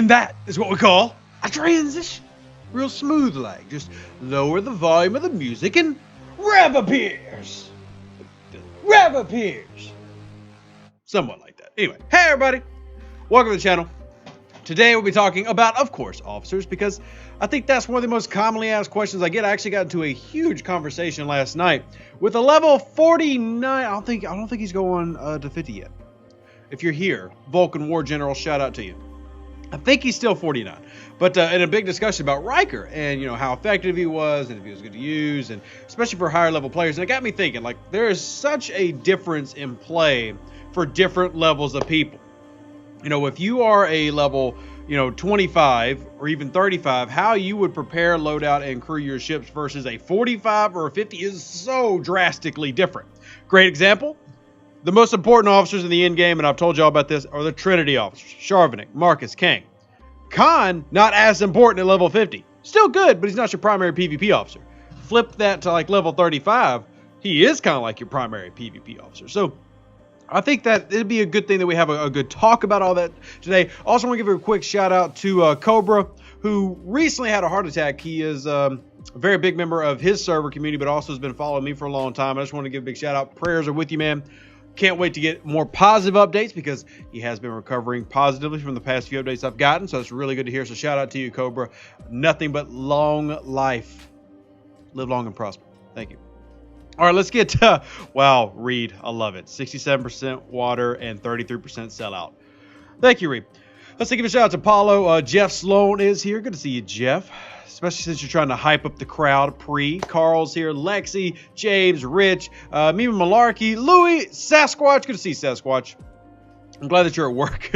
And that is what we call a transition. Real smooth like. Just lower the volume of the music and rev appears. Rev appears. Somewhat like that. Anyway, hey everybody. Welcome to the channel. Today we'll be talking about, of course, officers, because I think that's one of the most commonly asked questions I get. I actually got into a huge conversation last night with a level 49. I don't think he's going to 50 yet. If you're here, Vulcan War General, shout out to you. I think he's still 49, but in a big discussion about Riker and how effective he was and if he was good to use, and especially for higher level players. And it got me thinking, like, there is such a difference in play for different levels of people. If you are a level 25 or even 35, how you would prepare, loadout, and crew your ships versus a 45 or a 50 is so drastically different. Great example. The most important officers in the end game, and I've told y'all about this, are the Trinity officers. Sharvenick, Marcus, Kang. Khan, not as important at level 50. Still good, but he's not your primary PvP officer. Flip that to like level 35, he is kind of like your primary PvP officer. So I think that it'd be a good thing that we have a good talk about all that today. Also want to give a quick shout out to Cobra, who recently had a heart attack. He is a very big member of his server community, but also has been following me for a long time. I just want to give a big shout out. Prayers are with you, man. Can't wait to get more positive updates because he has been recovering positively from the past few updates I've gotten. So it's really good to hear. So shout out to you, Cobra. Nothing but long life. Live long and prosper. Thank you. All right, let's get to, wow, Reed. I love it. 67% water and 33% sellout. Thank you, Reed. Let's give a shout out to Paulo. Jeff Sloan is here. Good to see you, Jeff. Especially since you're trying to hype up the crowd. Carl's here. Lexi, James, Rich, Mima Malarkey, Louie, Sasquatch. Good to see you, Sasquatch. I'm glad that you're at work.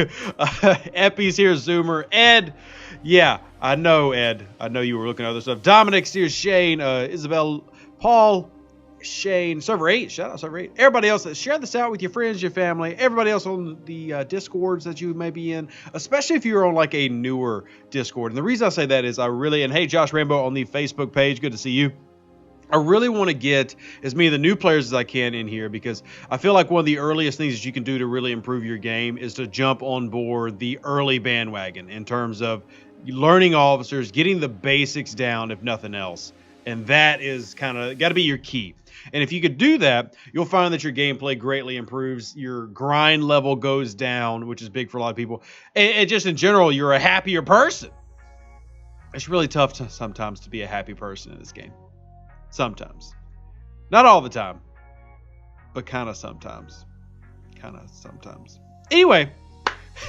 Epi's here. Zoomer. Ed. Yeah, I know, Ed. I know you were looking at other stuff. Dominic's here. Shane, Isabel, Paul, Shane, server 8, shout out server 8. Everybody else, share this out with your friends, your family, everybody else on the discords that you may be in, especially if you're on like a newer discord. And the reason I say that is and hey, Josh Rambo on the Facebook page, good to see you. I really want to get as many of the new players as I can in here, because I feel like one of the earliest things that you can do to really improve your game is to jump on board the early bandwagon in terms of learning officers, getting the basics down, if nothing else. And that is kind of got to be your key. And if you could do that, you'll find that your gameplay greatly improves. Your grind level goes down, which is big for a lot of people. And just in general, you're a happier person. It's really tough sometimes to be a happy person in this game. Sometimes. Not all the time. But kind of sometimes. Anyway.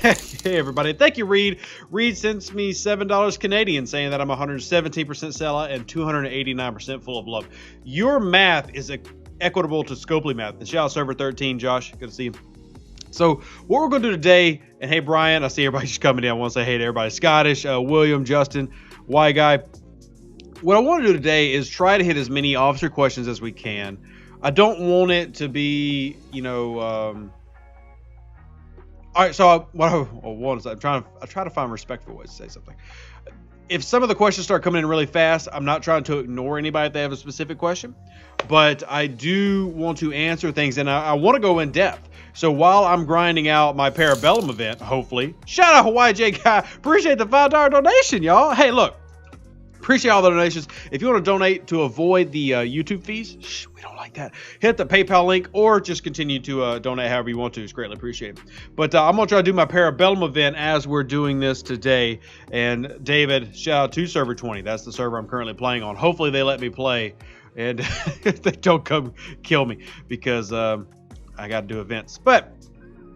Hey everybody, thank you, Reed. Reed sends me $7 Canadian saying that I'm 117% sellout and 289% full of love. Your math is equitable to Scopely math. And shout out server 13, Josh. Good to see you. So what we're going to do today, and hey Brian, I see everybody just coming in. I want to say hey to everybody. Scottish, William, Justin, Y Guy. What I want to do today is try to hit as many officer questions as we can. I don't want it to be, all right, so what I want is I try to find respectful ways to say something. If some of the questions start coming in really fast, I'm not trying to ignore anybody if they have a specific question, but I do want to answer things, and I want to go in depth. So while I'm grinding out my Parabellum event, hopefully, shout out Hawaii J Guy, appreciate the $5 donation, y'all. Hey, look, appreciate all the donations. If you want to donate to avoid the YouTube fees, we don't like that, hit the PayPal link or just continue to donate however you want to. It's greatly appreciated. But I'm going to try to do my Parabellum event as we're doing this today. And David, shout out to server 20. That's the server I'm currently playing on. Hopefully they let me play and they don't come kill me because I got to do events. But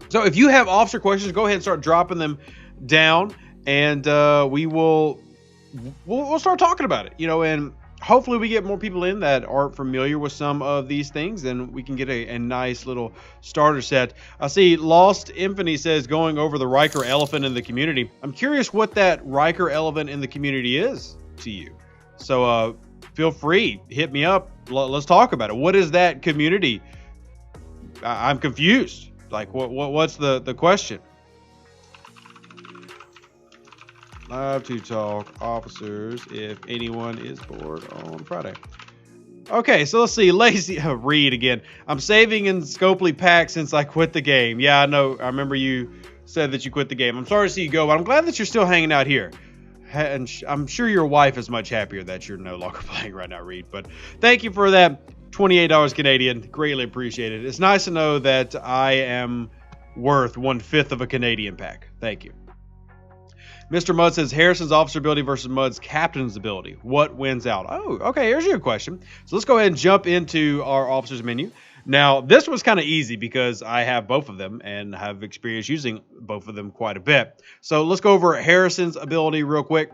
so if you have officer questions, go ahead and start dropping them down, and we'll start talking about it, and hopefully we get more people in that aren't familiar with some of these things, and we can get a nice little starter set. I see Lost Infinity says going over the Riker elephant in the community. I'm curious what that Riker elephant in the community is to you. So feel free, hit me up. Let's talk about it. What is that community? I'm confused. Like what's the question? Live to talk officers if anyone is bored on Friday. Okay, so let's see. Lazy Reed again. I'm saving in Scopely pack since I quit the game. Yeah, I know. I remember you said that you quit the game. I'm sorry to see you go, but I'm glad that you're still hanging out here. And I'm sure your wife is much happier that you're no longer playing right now, Reed. But thank you for that $28 Canadian. Greatly appreciated. It's nice to know that I am worth 1/5 of a Canadian pack. Thank you. Mr. Mudd says, Harrison's officer ability versus Mudd's captain's ability. What wins out? Oh, okay, here's your question. So let's go ahead and jump into our officers menu. Now, this was kind of easy because I have both of them and have experience using both of them quite a bit. So let's go over Harrison's ability real quick,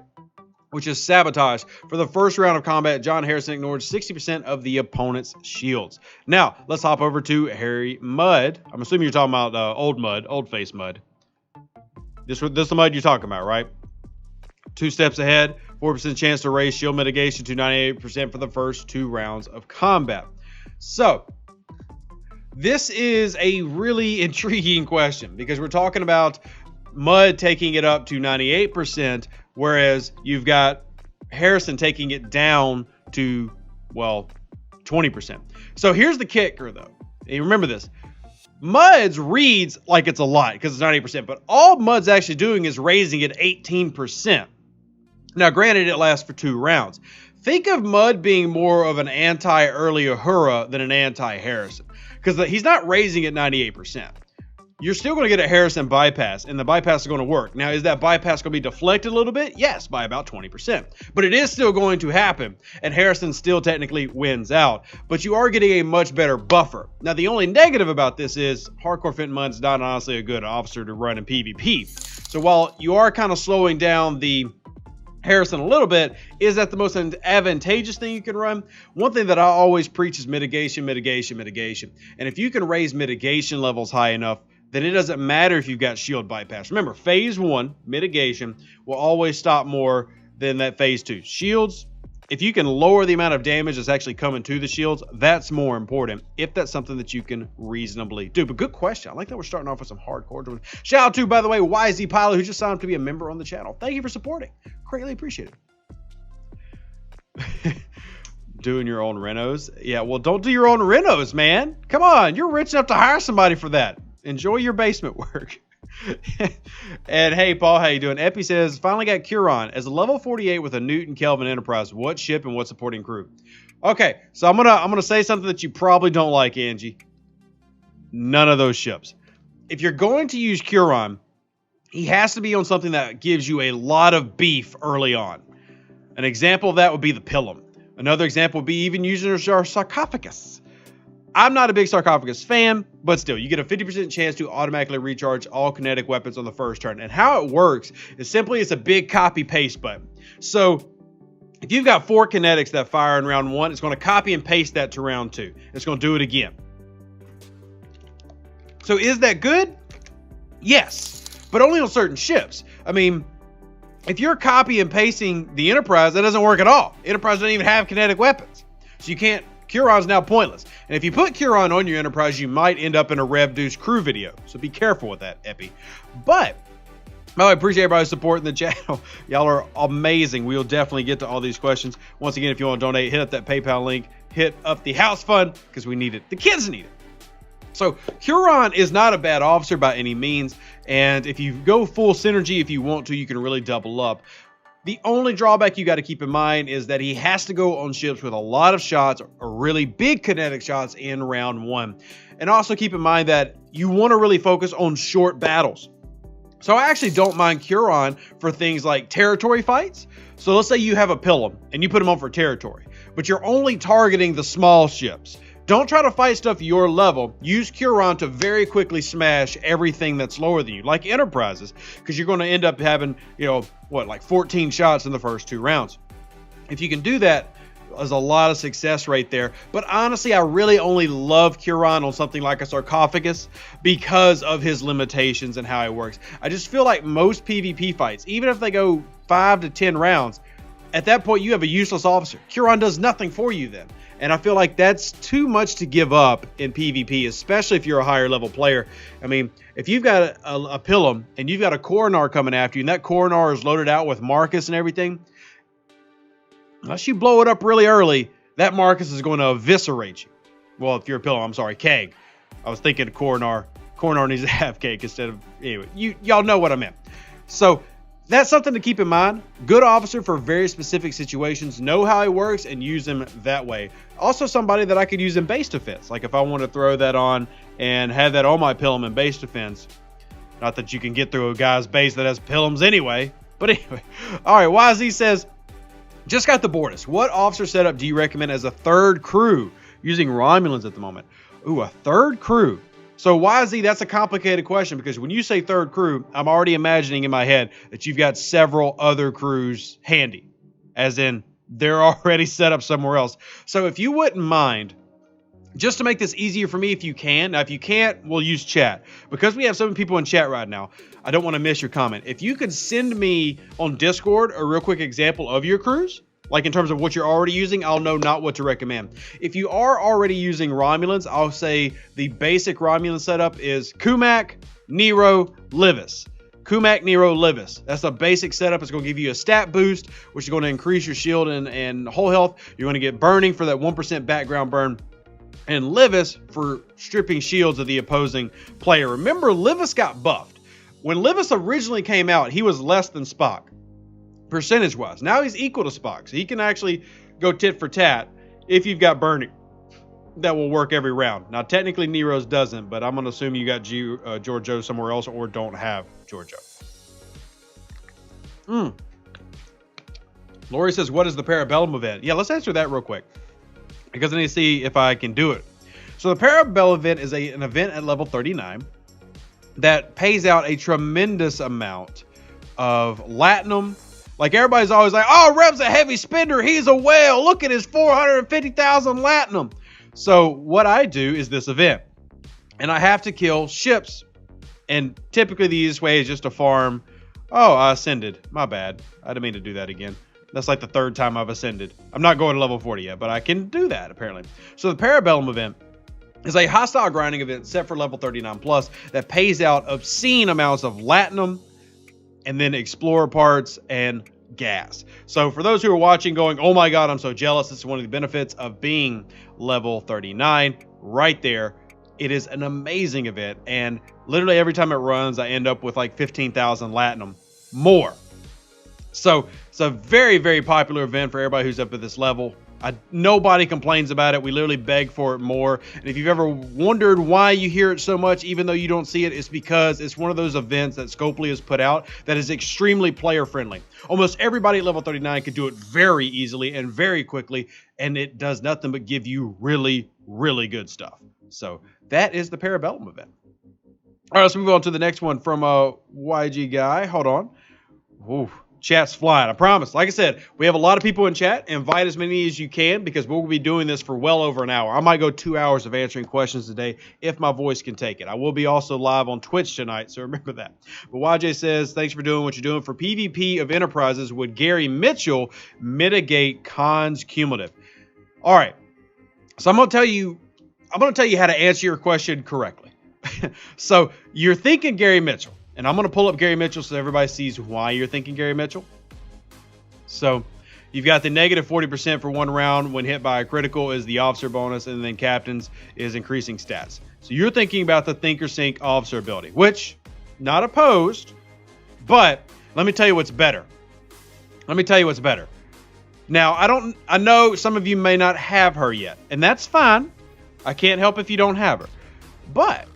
which is Sabotage. For the first round of combat, John Harrison ignored 60% of the opponent's shields. Now, let's hop over to Harry Mudd. I'm assuming you're talking about old Mudd, old face Mudd. This is the Mudd you're talking about, right? 2 steps ahead, 4% chance to raise shield mitigation to 98% for the first 2 rounds of combat. So, this is a really intriguing question because we're talking about Mudd taking it up to 98%, whereas you've got Harrison taking it down to, well, 20%. So here's the kicker, though. And remember this. Mudd's reads like it's a lot because it's 98%, but all Mudd's actually doing is raising it 18%. Now, granted, it lasts for 2 rounds. Think of Mudd being more of an anti-early Uhura than an anti-Harrison because he's not raising it 98%. You're still going to get a Harrison bypass, and the bypass is going to work. Now, is that bypass going to be deflected a little bit? Yes, by about 20%. But it is still going to happen, and Harrison still technically wins out. But you are getting a much better buffer. Now, the only negative about this is Hardcore Fenton Mudd's not honestly a good officer to run in PvP. So while you are kind of slowing down the Harrison a little bit, is that the most advantageous thing you can run? One thing that I always preach is mitigation, mitigation, mitigation. And if you can raise mitigation levels high enough, then it doesn't matter if you've got shield bypass. Remember, phase 1, mitigation, will always stop more than that phase 2. Shields, if you can lower the amount of damage that's actually coming to the shields, that's more important, if that's something that you can reasonably do. But good question. I like that we're starting off with some hardcore. Shout out to, by the way, YZ Pilot, who just signed up to be a member on the channel. Thank you for supporting. Greatly appreciate it. Doing your own renos? Yeah, well, don't do your own renos, man. Come on, you're rich enough to hire somebody for that. Enjoy your basement work. And hey, Paul, how you doing? Epi says, finally got Kuron as a level 48 with a Newton Kelvin Enterprise. What ship and what supporting crew? Okay, so I'm gonna say something that you probably don't like, Angie. None of those ships. If you're going to use Kuron, he has to be on something that gives you a lot of beef early on. An example of that would be the Pilum. Another example would be even using our sarcophagus. I'm not a big sarcophagus fan, but still, you get a 50% chance to automatically recharge all kinetic weapons on the first turn. And how it works is simply it's a big copy paste button. So if you've got 4 kinetics that fire in round 1, it's going to copy and paste that to round 2. It's going to do it again. So is that good? Yes, but only on certain ships. I mean, if you're copy and pasting the Enterprise, that doesn't work at all. Enterprise doesn't even have kinetic weapons. So you can't. Kuron's now pointless. And if you put Kuron on your Enterprise, you might end up in a Rev-Deuce crew video. So be careful with that, Epi. But I appreciate everybody's support in the channel. Y'all are amazing. We'll definitely get to all these questions. Once again, if you want to donate, hit up that PayPal link. Hit up the house fund because we need it. The kids need it. So Kuron is not a bad officer by any means. And if you go full synergy, if you want to, you can really double up. The only drawback you got to keep in mind is that he has to go on ships with a lot of shots or really big kinetic shots in round 1. And also keep in mind that you want to really focus on short battles. So I actually don't mind Kuron for things like territory fights. So let's say you have a Pilum and you put him on for territory, but you're only targeting the small ships. Don't try to fight stuff your level. Use Kuron to very quickly smash everything that's lower than you, like Enterprises, because you're going to end up having, like 14 shots in the first 2 rounds. If you can do that, there's a lot of success right there. But honestly, I really only love Kuron on something like a sarcophagus because of his limitations and how it works. I just feel like most PvP fights, even if they go 5 to 10 rounds, at that point you have a useless officer. Kuron does nothing for you then. And I feel like that's too much to give up in PvP, especially if you're a higher level player. I mean, if you've got a Pilum and you've got a Coronar coming after you, and that Coronar is loaded out with Marcus and everything, unless you blow it up really early, that Marcus is going to eviscerate you. Well, if you're a Pilum, I'm sorry, Keg. I was thinking of Coronar corn needs a half cake instead of, anyway, y'all know what I meant. So that's something to keep in mind. Good officer for very specific situations, know how he works and use him that way. Also somebody that I could use in base defense. Like if I want to throw that on and have that on my Pilum in base defense. Not that you can get through a guy's base that has Pilums anyway. But anyway. All right, YZ says, just got the Bortis. What officer setup do you recommend as a third crew using Romulans at the moment? Ooh, a third crew. So YZ, that's a complicated question because when you say third crew, I'm already imagining in my head that you've got several other crews handy, as in they're already set up somewhere else. So if you wouldn't mind, just to make this easier for me if you can, now if you can't, we'll use chat. Because we have so many people in chat right now, I don't want to miss your comment. If you could send me on Discord a real quick example of your crews, like in terms of what you're already using, I'll know not what to recommend. If you are already using Romulans, I'll say the basic Romulan setup is Kumak, Nero, Livis. Kumak, Nero, Livis. That's a basic setup. It's going to give you a stat boost, which is going to increase your shield and whole health. You're going to get burning for that 1% background burn. And Livis for stripping shields of the opposing player. Remember, Livis got buffed. When Livis originally came out, he was less than Spock. Percentage wise. Now he's equal to Spock, so he can actually go tit for tat if you've got burning. That will work every round. Now technically Nero's doesn't, but I'm going to assume you got Giorgio somewhere else or don't have Giorgio. Lori says, what is the Parabellum event? Yeah, let's answer that real quick because I need to see if I can do it. So the Parabellum event is an event at level 39 that pays out a tremendous amount of Latinum. Like everybody's always like, oh, Reb's a heavy spender. He's a whale. Look at his 450,000 Latinum. So what I do is this event. And I have to kill ships. And typically the easiest way is just to farm. Oh, I ascended. My bad. I didn't mean to do that again. That's like the third time I've ascended. I'm not going to level 40 yet, but I can do that apparently. So the Parabellum event is a hostile grinding event set for level 39 plus that pays out obscene amounts of Latinum, and then explorer parts and gas. So for those who are watching going, oh my God, I'm so jealous. This is one of the benefits of being level 39 right there. It is an amazing event. And literally every time it runs, I end up with like 15,000 Latinum more. So it's a very, very popular event for everybody who's up at this level. Nobody complains about it. We literally beg for it more. And if you've ever wondered why you hear it so much, even though you don't see it, it's because it's one of those events that Scopely has put out that is extremely player friendly. Almost everybody at level 39 can do it very easily and very quickly. And it does nothing but give you really, really good stuff. So that is the Parabellum event. All right, let's move on to the next one from a YG guy. Hold on. Ooh. Chat's flying, I promise. Like I said, we have a lot of people in chat. Invite as many as you can because we'll be doing this for well over an hour. I might go 2 hours of answering questions today if my voice can take it. I will be also live on Twitch tonight, so remember that. But YJ says, thanks for doing what you're doing. For PvP of Enterprises, would Gary Mitchell mitigate Khan's cumulative? All right. So I'm going to tell you how to answer your question correctly. So you're thinking Gary Mitchell. And I'm going to pull up Gary Mitchell so everybody sees why you're thinking Gary Mitchell. So you've got the negative 40% for one round when hit by a critical is the officer bonus, and then captains is increasing stats. So you're thinking about the think or sink officer ability, which not opposed, but let me tell you what's better. Now, I know some of you may not have her yet, and that's fine. I can't help if you don't have her. But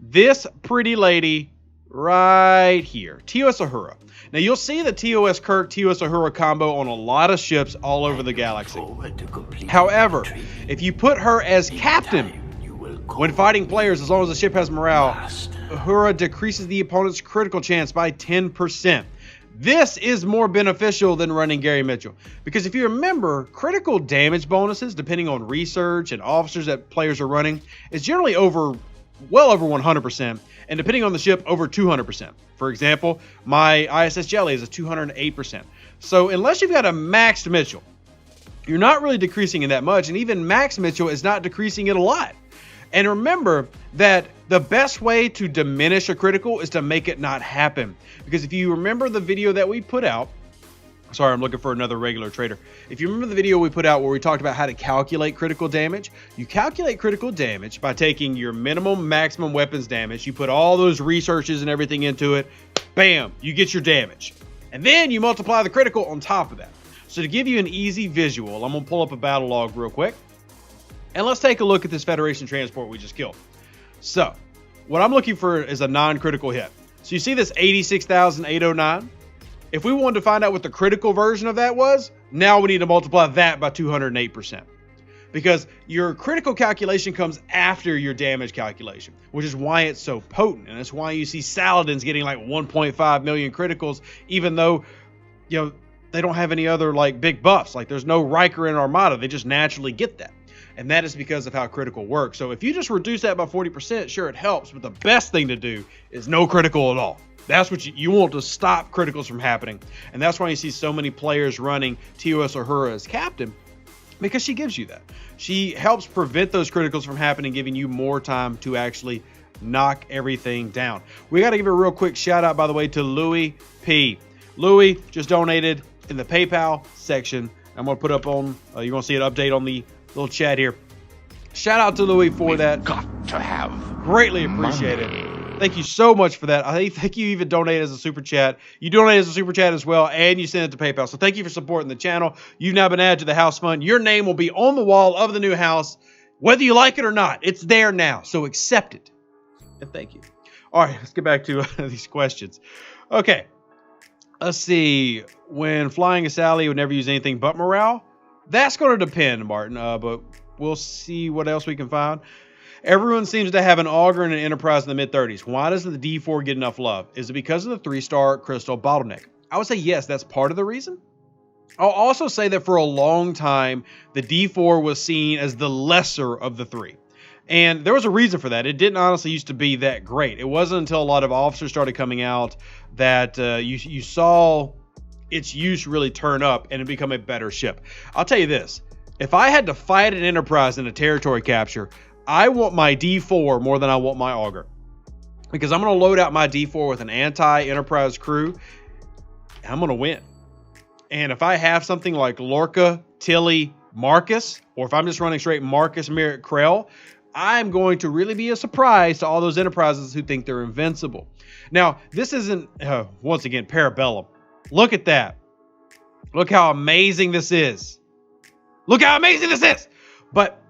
this pretty lady right here, TOS Uhura. Now you'll see the TOS Kirk, TOS Uhura combo on a lot of ships all over the galaxy. However, if you put her as captain when fighting players, as long as the ship has morale, Uhura decreases the opponent's critical chance by 10%. This is more beneficial than running Gary Mitchell. Because if you remember, critical damage bonuses, depending on research and officers that players are running, is generally well over 100%. And depending on the ship, over 200%. For example, my ISS Jelly is a 208%. So unless you've got a maxed Mitchell, you're not really decreasing it that much. And even max Mitchell is not decreasing it a lot. And remember that the best way to diminish a critical is to make it not happen. Because if you remember the video that we put out Sorry, I'm looking for another regular trader. If you remember the video we put out where we talked about how to calculate critical damage, you calculate critical damage by taking your minimum, maximum weapons damage. You put all those researches and everything into it. Bam, you get your damage. And then you multiply the critical on top of that. So to give you an easy visual, I'm going to pull up a battle log real quick. And let's take a look at this Federation transport we just killed. So what I'm looking for is a non-critical hit. So you see this 86,809? If we wanted to find out what the critical version of that was, now we need to multiply that by 208%. Because your critical calculation comes after your damage calculation, which is why it's so potent. And that's why you see Saladins getting like 1.5 million criticals, even though, you know, they don't have any other like big buffs. Like there's no Riker in Armada. They just naturally get that. And that is because of how critical works. So if you just reduce that by 40%, sure, it helps. But the best thing to do is no critical at all. That's what you want to stop criticals from happening. And that's why you see so many players running TOS Uhura as captain, because she gives you that. She helps prevent those criticals from happening, giving you more time to actually knock everything down. We got to give a real quick shout out, by the way, to Louis P. Louis just donated in the PayPal section. I'm going to put up on, you're going to see an update on the little chat here. Shout out to Louis for that. Got to have greatly appreciate it. Thank you so much for that. I think you even donated as a super chat. You donated as a super chat as well, and you sent it to PayPal. So thank you for supporting the channel. You've now been added to the house fund. Your name will be on the wall of the new house, whether you like it or not. It's there now, so accept it. And thank you. All right, let's get back to these questions. Okay, let's see. When flying a Sally, would never use anything but morale. That's going to depend, Martin, but we'll see what else we can find. Everyone seems to have an auger and an enterprise in the mid-30s. Why doesn't the D4 get enough love? Is it because of the 3-star crystal bottleneck? I would say yes, that's part of the reason. I'll also say that for a long time, the D4 was seen as the lesser of the three. And there was a reason for that. It didn't honestly used to be that great. It wasn't until a lot of officers started coming out that you saw its use really turn up and it become a better ship. I'll tell you this. If I had to fight an enterprise in a territory capture, I want my D4 more than I want my auger, because I'm going to load out my D4 with an anti-enterprise crew and I'm going to win. And if I have something like Lorca, Tilly, Marcus, or if I'm just running straight Marcus, Merritt, Krell, I'm going to really be a surprise to all those enterprises who think they're invincible. Now, this isn't, once again, Parabellum. Look at that. Look how amazing this is. Look how amazing this is. But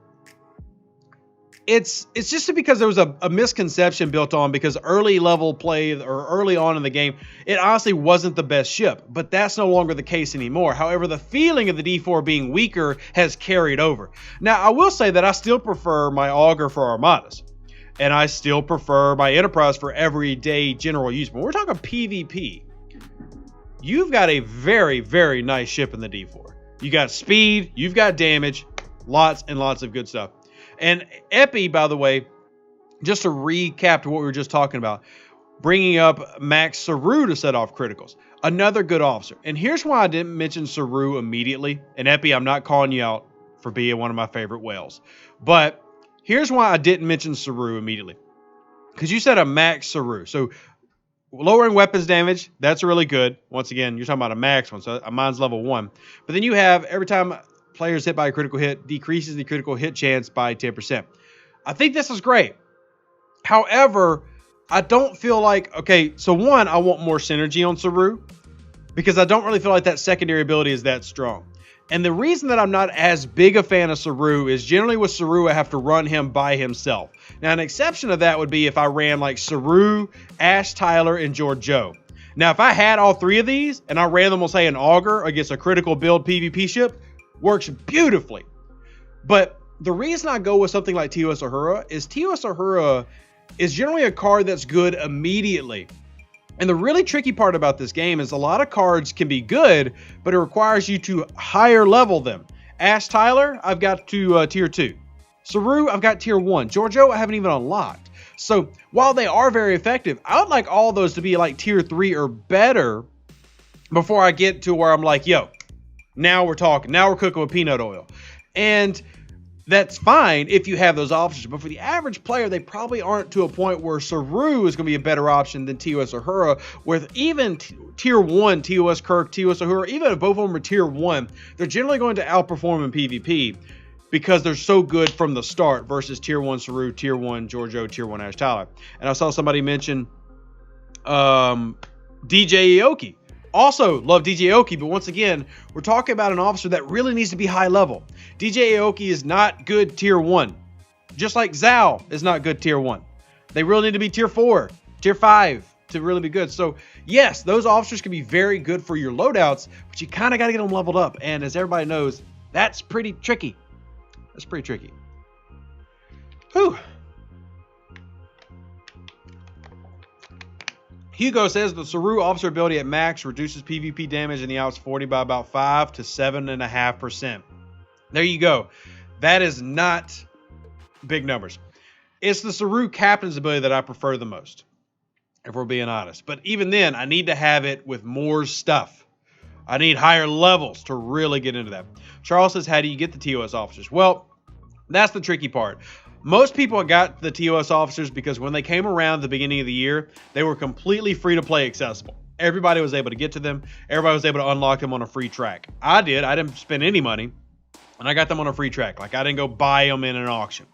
it's just because there was a misconception built on, because early level play or early on in the game, it honestly wasn't the best ship, but that's no longer the case anymore. However, the feeling of the D4 being weaker has carried over. Now, I will say that I still prefer my auger for armadas, and I still prefer my enterprise for everyday general use. But we're talking PvP. You've got a very, very nice ship in the D4. You got speed, you've got damage, lots and lots of good stuff. And Epi, by the way, just to recap to what we were just talking about, bringing up Max Saru to set off criticals. Another good officer. And here's why I didn't mention Saru immediately. And Epi, I'm not calling you out for being one of my favorite whales. But here's why I didn't mention Saru immediately. Because you said a Max Saru. So lowering weapons damage, that's really good. Once again, you're talking about a max one. So mine's level 1. But then you have every time players hit by a critical hit, decreases the critical hit chance by 10%. I think this is great. However, I don't feel like, okay, so one, I want more synergy on Saru, because I don't really feel like that secondary ability is that strong. And the reason that I'm not as big a fan of Saru is generally with Saru, I have to run him by himself. Now, an exception of that would be if I ran like Saru, Ash Tyler, and Giorgio. Now, if I had all three of these and I ran them on, say, an auger against a critical build PvP ship, works beautifully. But the reason I go with something like TOS Uhura is TOS Uhura is generally a card that's good immediately. And the really tricky part about this game is a lot of cards can be good, but it requires you to higher level them. Ash Tyler, I've got to tier 2. Saru, I've got tier 1. Giorgio, I haven't even unlocked. So while they are very effective, I would like all those to be like tier 3 or better before I get to where I'm like, yo, now we're talking. Now we're cooking with peanut oil. And That's fine if you have those officers, but for the average player, they probably aren't to a point where Saru is going to be a better option than TOS Uhura, with even tier 1 TOS Kirk, TOS Uhura, even if both of them are tier 1, they're generally going to outperform in PvP because they're so good from the start versus tier 1 Saru, tier 1 Giorgio, tier 1 Ash Tyler. And I saw somebody mention DJ Aoki. Also love DJ Aoki, but once again, we're talking about an officer that really needs to be high level. DJ Aoki is not good tier 1. Just like Zhao is not good tier 1. They really need to be tier 4, tier 5 to really be good. So yes, those officers can be very good for your loadouts, but you kind of got to get them leveled up. And as everybody knows, that's pretty tricky. That's pretty tricky. Whew. Hugo says the Saru officer ability at max reduces PvP damage in the outs 40 by about 5 to 7.5%. There you go. That is not big numbers. It's the Saru captain's ability that I prefer the most, if we're being honest. But even then, I need to have it with more stuff. I need higher levels to really get into that. Charles says, how do you get the TOS officers? Well, that's the tricky part. Most people got the TOS officers because when they came around at the beginning of the year, they were completely free to play accessible. Everybody was able to get to them. Everybody was able to unlock them on a free track. I did. I didn't spend any money, and I got them on a free track. Like, I didn't go buy them in an auction.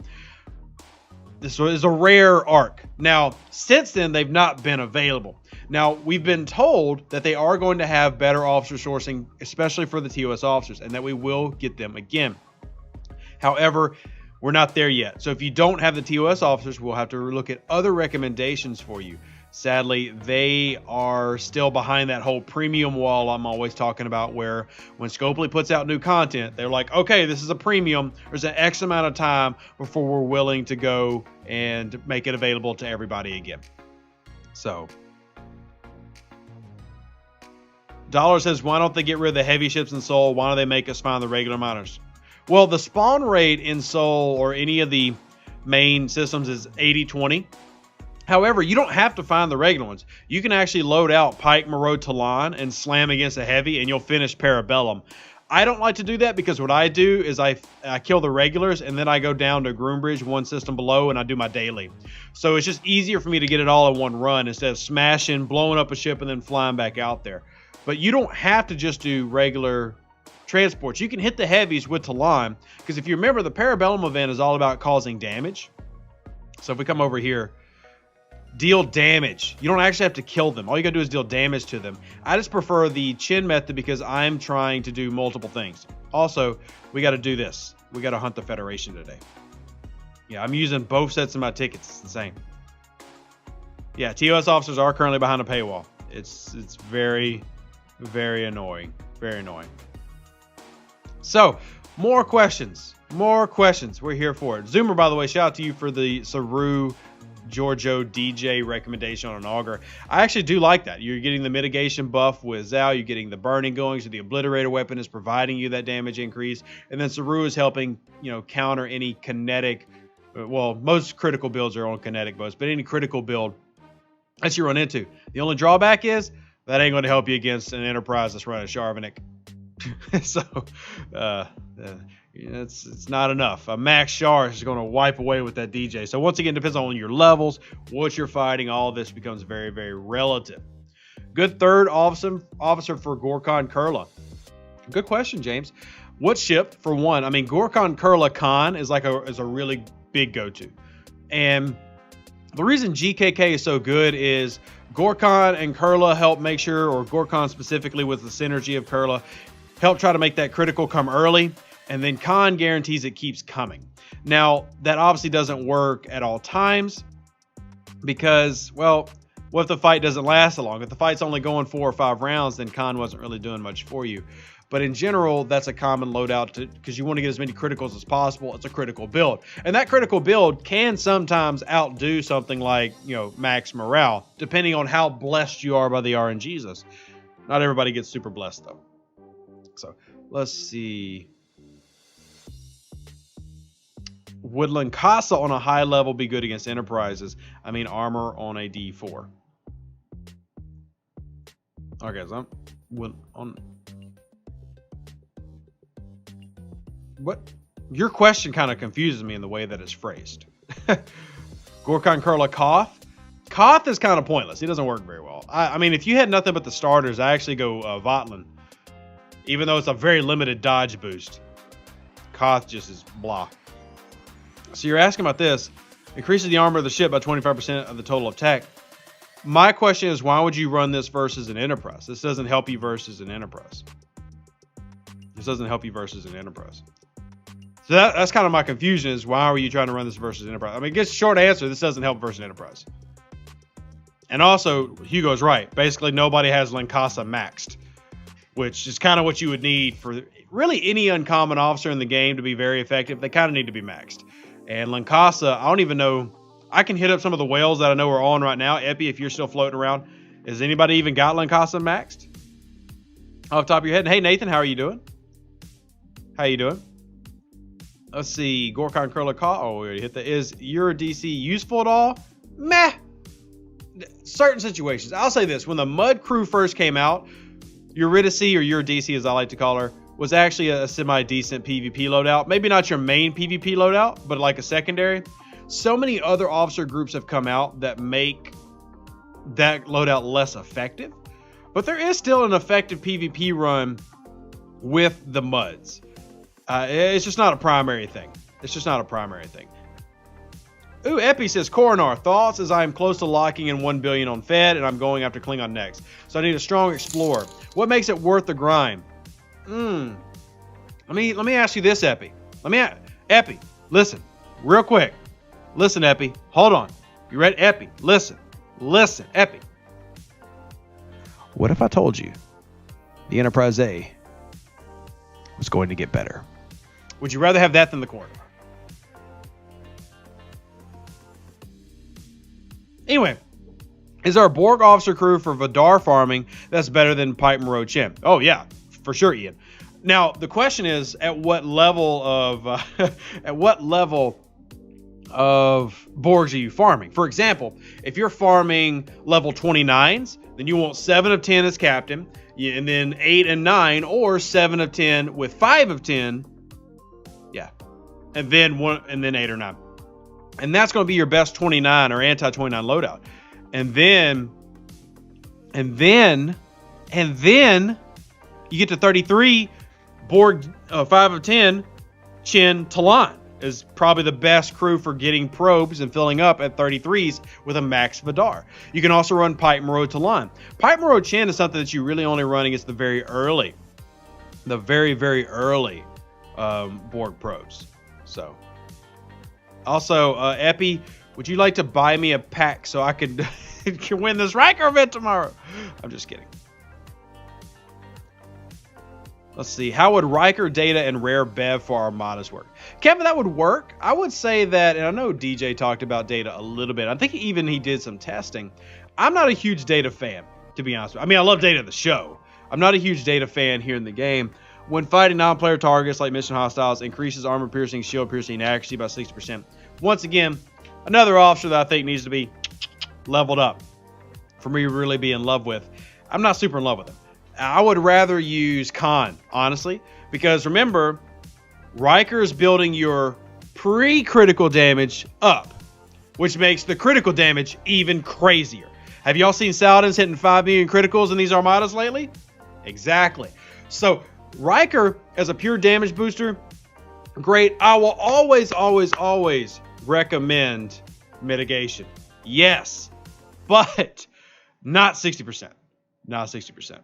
This is a rare arc. Now, since then, they've not been available. Now, we've been told that they are going to have better officer sourcing, especially for the TOS officers, and that we will get them again. However, we're not there yet. So if you don't have the TOS officers, we'll have to look at other recommendations for you. Sadly, they are still behind that whole premium wall I'm always talking about, where when Scopely puts out new content, they're like, okay, this is a premium. There's an X amount of time before we're willing to go and make it available to everybody again. So Dollar says, why don't they get rid of the heavy ships in Soul? Why don't they make us find the regular miners? Well, the spawn rate in Soul or any of the main systems is 80-20. However, you don't have to find the regular ones. You can actually load out Pike, Maraude, Talon and slam against a heavy and you'll finish Parabellum. I don't like to do that because what I do is I kill the regulars and then I go down to Groombridge, one system below, and I do my daily. So it's just easier for me to get it all in one run instead of smashing, blowing up a ship, and then flying back out there. But you don't have to just do regular transports. You can hit the heavies with Talon, because if you remember, the Parabellum event is all about causing damage. So if we come over here, deal damage. You don't actually have to kill them. All you gotta do is deal damage to them. I just prefer the Chin method because I'm trying to do multiple things. Also, we got to do this. We got to hunt the Federation today. Yeah, I'm using both sets of my tickets. It's the same. Yeah, TOS officers are currently behind a paywall. It's very, very annoying. Very annoying. So, more questions. More questions. We're here for it. Zoomer, by the way, shout out to you for the Saru Giorgio DJ recommendation on an auger. I actually do like that. You're getting the mitigation buff with Zhao. You're getting the burning going, so the obliterator weapon is providing you that damage increase. And then Saru is helping, counter any kinetic. Well, most critical builds are on kinetic bows, but any critical build that you run into. The only drawback is that ain't going to help you against an Enterprise that's running Sharvanic. So it's not enough. A max shard is going to wipe away with that DJ. So once again, depends on your levels, what you're fighting. All of this becomes very, very relative. Good third officer for Gorkon Kurla. Good question, James. What ship for one? I mean, Gorkon Kurla Khan is a really big go-to, and the reason GKK is so good is Gorkon and Kurla help make sure, or Gorkon specifically with the synergy of Kurla, help try to make that critical come early, and then Khan guarantees it keeps coming. Now, that obviously doesn't work at all times because, well, what if the fight doesn't last so long? If the fight's only going 4 or 5 rounds, then Khan wasn't really doing much for you. But in general, that's a common loadout because you want to get as many criticals as possible. It's a critical build. And that critical build can sometimes outdo something like, max morale, depending on how blessed you are by the RNGs. Not everybody gets super blessed, though. So let's see. Woodland Casa on a high level be good against Enterprises. I mean, armor on a D4. Okay, so I'm on. What? Your question kind of confuses me in the way that it's phrased. Gorkon Kurla Koth. Koth is kind of pointless. He doesn't work very well. I mean, if you had nothing but the starters, I actually go Votlin. Even though it's a very limited dodge boost. Koth just is blah. So you're asking about this. Increases the armor of the ship by 25% of the total attack. My question is, why would you run this versus an Enterprise? This doesn't help you versus an Enterprise. This doesn't help you versus an Enterprise. So that's kind of my confusion is, why are you trying to run this versus Enterprise? I mean, it's a short answer. This doesn't help versus Enterprise. And also, Hugo's right. Basically, nobody has Lancasa maxed, which is kind of what you would need for really any uncommon officer in the game to be very effective. They kind of need to be maxed. And Lancasa, I don't even know. I can hit up some of the whales that I know are on right now. Epi, if you're still floating around, has anybody even got Lancasa maxed? Off the top of your head. And hey, Nathan, how are you doing? How you doing? Let's see. Gorkon Kurla Koth. Oh, we already hit that. Is your DC useful at all? Meh. Certain situations. I'll say this. When the Mud Crew first came out, Eurydice, or Eurydice as I like to call her, was actually a semi-decent PvP loadout. Maybe not your main PvP loadout, but like a secondary. So many other officer groups have come out that make that loadout less effective. But there is still an effective PvP run with the Muds. It's just not a primary thing. It's just not a primary thing. Ooh, Epi says, Coronar, thoughts as I am close to locking in 1 billion on Fed and I'm going after Klingon next. So I need a strong explorer. What makes it worth the grind? Let me ask you this, Epi. Epi, listen, real quick. Listen, Epi. Hold on. You ready? Epi, listen. Listen, Epi. What if I told you the Enterprise A was going to get better? Would you rather have that than the Corridor? Anyway, is our Borg officer crew for Vidar farming that's better than Pipe Moreau Chin? Oh, yeah, for sure, Ian. Now, the question is, at what level of Borgs are you farming? For example, if you're farming level 29s, then you want 7 of 10 as captain, and then 8 and 9, or 7 of 10 with 5 of 10, yeah, and then 8 or 9. And that's going to be your best 29 or anti-29 loadout. And then you get to 33, Borg 5 of 10, Chin Talon is probably the best crew for getting probes and filling up at 33s with a max Vidar. You can also run Pipe Moreau Talon. Pipe Moreau Chin is something that you really only run against the very early Borg probes. So, also, Epi, would you like to buy me a pack so I could can win this Riker event tomorrow? I'm just kidding. Let's see. How would Riker, Data, and Rare Bev for Armadas work? Kevin, that would work. I would say that, and I know DJ talked about Data a little bit. I think even he did some testing. I'm not a huge Data fan, to be honest with you. I mean, I love Data the show. I'm not a huge Data fan here in the game. When fighting non-player targets like mission hostiles, increases armor piercing, shield piercing, and accuracy by 60%. Once again, another officer that I think needs to be leveled up for me to really be in love with. I'm not super in love with him. I would rather use Khan, honestly, because remember, Riker is building your pre-critical damage up, which makes the critical damage even crazier. Have y'all seen Saladin's hitting 5 million criticals in these Armadas lately? Exactly. So Riker as a pure damage booster, great. I will always recommend mitigation. Yes, but not 60%. Not 60%.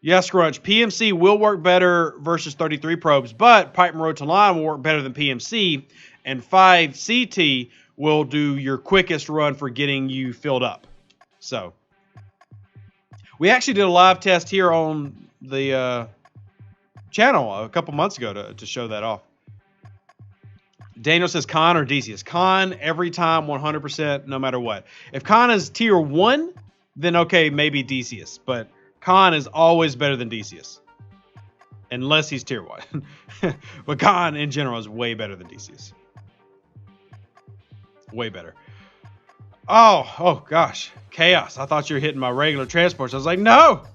Yes, Scrunch. PMC will work better versus 33 probes, but Pipe Moreau Talon will work better than PMC, and 5 CT will do your quickest run for getting you filled up. So, we actually did a live test here on the channel a couple months ago to show that off. Daniel says Khan or Decius. Khan every time, 100%, no matter what. If Khan is tier 1, then okay, maybe Decius, but Khan is always better than Decius. Unless he's tier 1. But Khan in general is way better than Decius. Way better. Oh gosh. Chaos. I thought you were hitting my regular transports. I was like, no!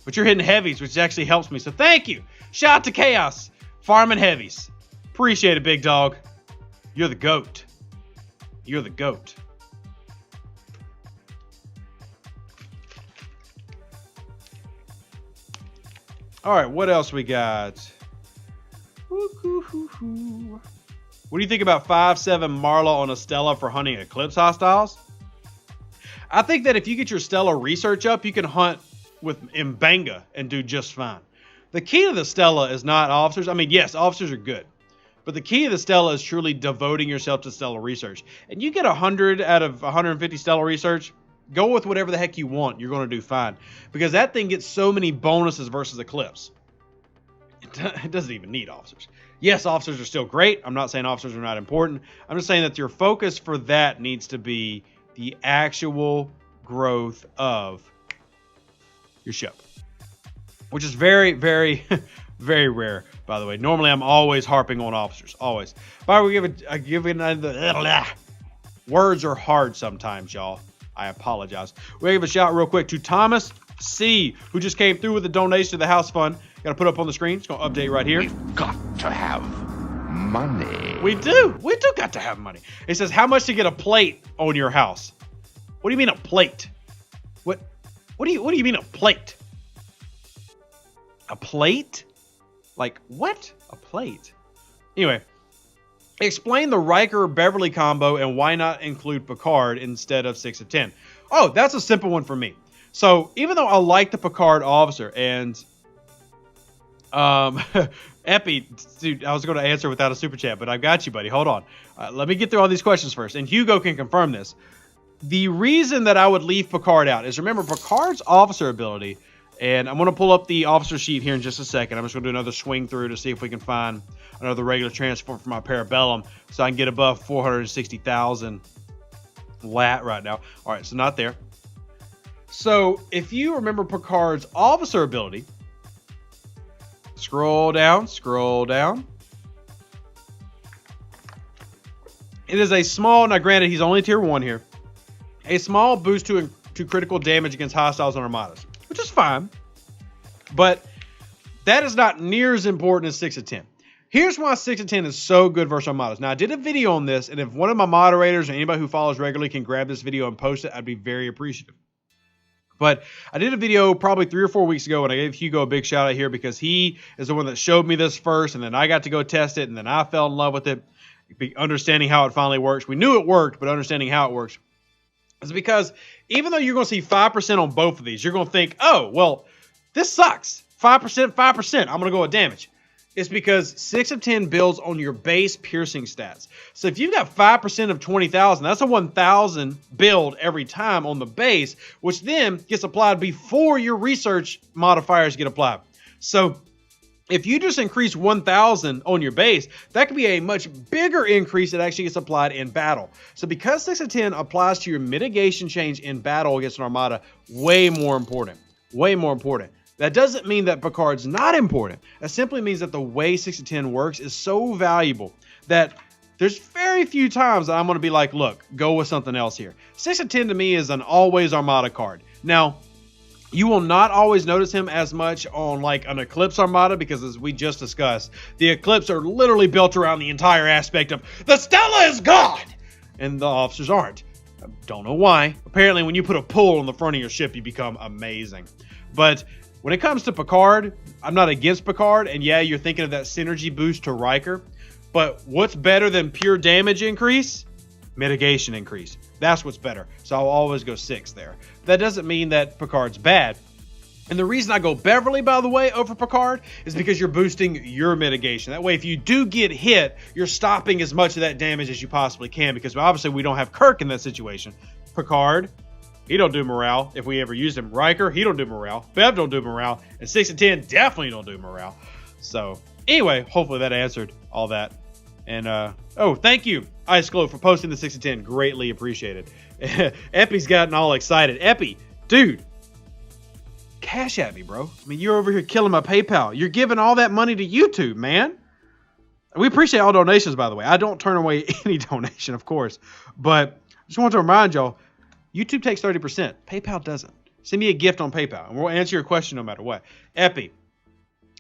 But you're hitting heavies, which actually helps me. So thank you. Shout out to Chaos. Farming heavies. Appreciate it, big dog. You're the GOAT. You're the GOAT. All right, what else we got? What do you think about 5/7 Marla on a Stella for hunting Eclipse hostiles? I think that if you get your Stella research up, you can hunt with Mbanga and do just fine. The key to the Stella is not officers. I mean, yes, officers are good. But the key to the Stella is truly devoting yourself to Stella research. And you get 100 out of 150 Stella research, go with whatever the heck you want. You're going to do fine. Because that thing gets so many bonuses versus Eclipse. It doesn't even need officers. Yes, officers are still great. I'm not saying officers are not important. I'm just saying that your focus for that needs to be the actual growth of your ship. Which is very, very, very rare, by the way. Normally, I'm always harping on officers. Always. By the way, I give it another... Words are hard sometimes, y'all. I apologize. We'll give a shout real quick to Thomas C., who just came through with a donation to the house fund. Got to put up on the screen. It's going to update right here. We've got to have money. We do. We do got to have money. It says, how much to get a plate on your house? What do you mean a plate? What do you mean a plate? A plate? Like, what? A plate. Anyway, explain the Riker-Beverly combo and why not include Picard instead of 6 of 10. Oh, that's a simple one for me. So, even though I like the Picard officer and... Epi, dude, I was going to answer without a super chat, but I've got you, buddy. Hold on. Let me get through all these questions first. And Hugo can confirm this. The reason that I would leave Picard out is, remember, Picard's officer ability... And I'm going to pull up the officer sheet here in just a second. I'm just going to do another swing through to see if we can find another regular transform for my Parabellum so I can get above 460,000 lat right now. All right, so not there. So if you remember Picard's officer ability, scroll down, scroll down. It is a small, now granted he's only tier 1 here, a small boost to critical damage against hostiles on armadas. Which is fine, but that is not near as important as 6 of 10. Here's why 6 of 10 is so good versus Armadas. Now, I did a video on this, and if one of my moderators or anybody who follows regularly can grab this video and post it, I'd be very appreciative. But I did a video probably 3 or 4 weeks ago, and I gave Hugo a big shout out here because he is the one that showed me this first, and then I got to go test it, and then I fell in love with it, understanding how it finally works. We knew it worked, but understanding how it works. It's because even though you're going to see 5% on both of these, you're going to think, oh, well, this sucks. 5%, 5%. I'm going to go with damage. It's because 6 of 10 builds on your base piercing stats. So if you've got 5% of 20,000, that's a 1,000 build every time on the base, which then gets applied before your research modifiers get applied. So if you just increase 1,000 on your base, that could be a much bigger increase that actually gets applied in battle. So because 6 of 10 applies to your mitigation change in battle against an Armada, way more important. Way more important. That doesn't mean that Picard's not important. That simply means that the way 6 of 10 works is so valuable that there's very few times that I'm going to be like, look, go with something else here. 6 of 10 to me is an always Armada card. Now, you will not always notice him as much on like an Eclipse Armada because, as we just discussed, the Eclipse are literally built around the entire aspect of the Stella is God, and the officers aren't. I don't know why. Apparently, when you put a pull on the front of your ship, you become amazing. But when it comes to Picard, I'm not against Picard, and yeah, you're thinking of that synergy boost to Riker. But what's better than pure damage increase? Mitigation increase. That's what's better. So I'll always go 6 there. That doesn't mean that Picard's bad. And the reason I go Beverly, by the way, over Picard is because you're boosting your mitigation. That way, if you do get hit, you're stopping as much of that damage as you possibly can, because obviously we don't have Kirk in that situation. Picard, he don't do morale if we ever used him. Riker, he don't do morale. Bev don't do morale. And 6 and 10 definitely don't do morale. So anyway, hopefully that answered all that. And, oh, thank you, Ice Glow, for posting the 6 and 10. Greatly appreciated. Epi's gotten all excited. Epi, dude, cash at me, bro. I mean, you're over here killing my PayPal. You're giving all that money to YouTube, man. We appreciate all donations, by the way. I don't turn away any donation, of course. But I just want to remind y'all, YouTube takes 30%. PayPal doesn't. Send me a gift on PayPal, and we'll answer your question no matter what. Epi,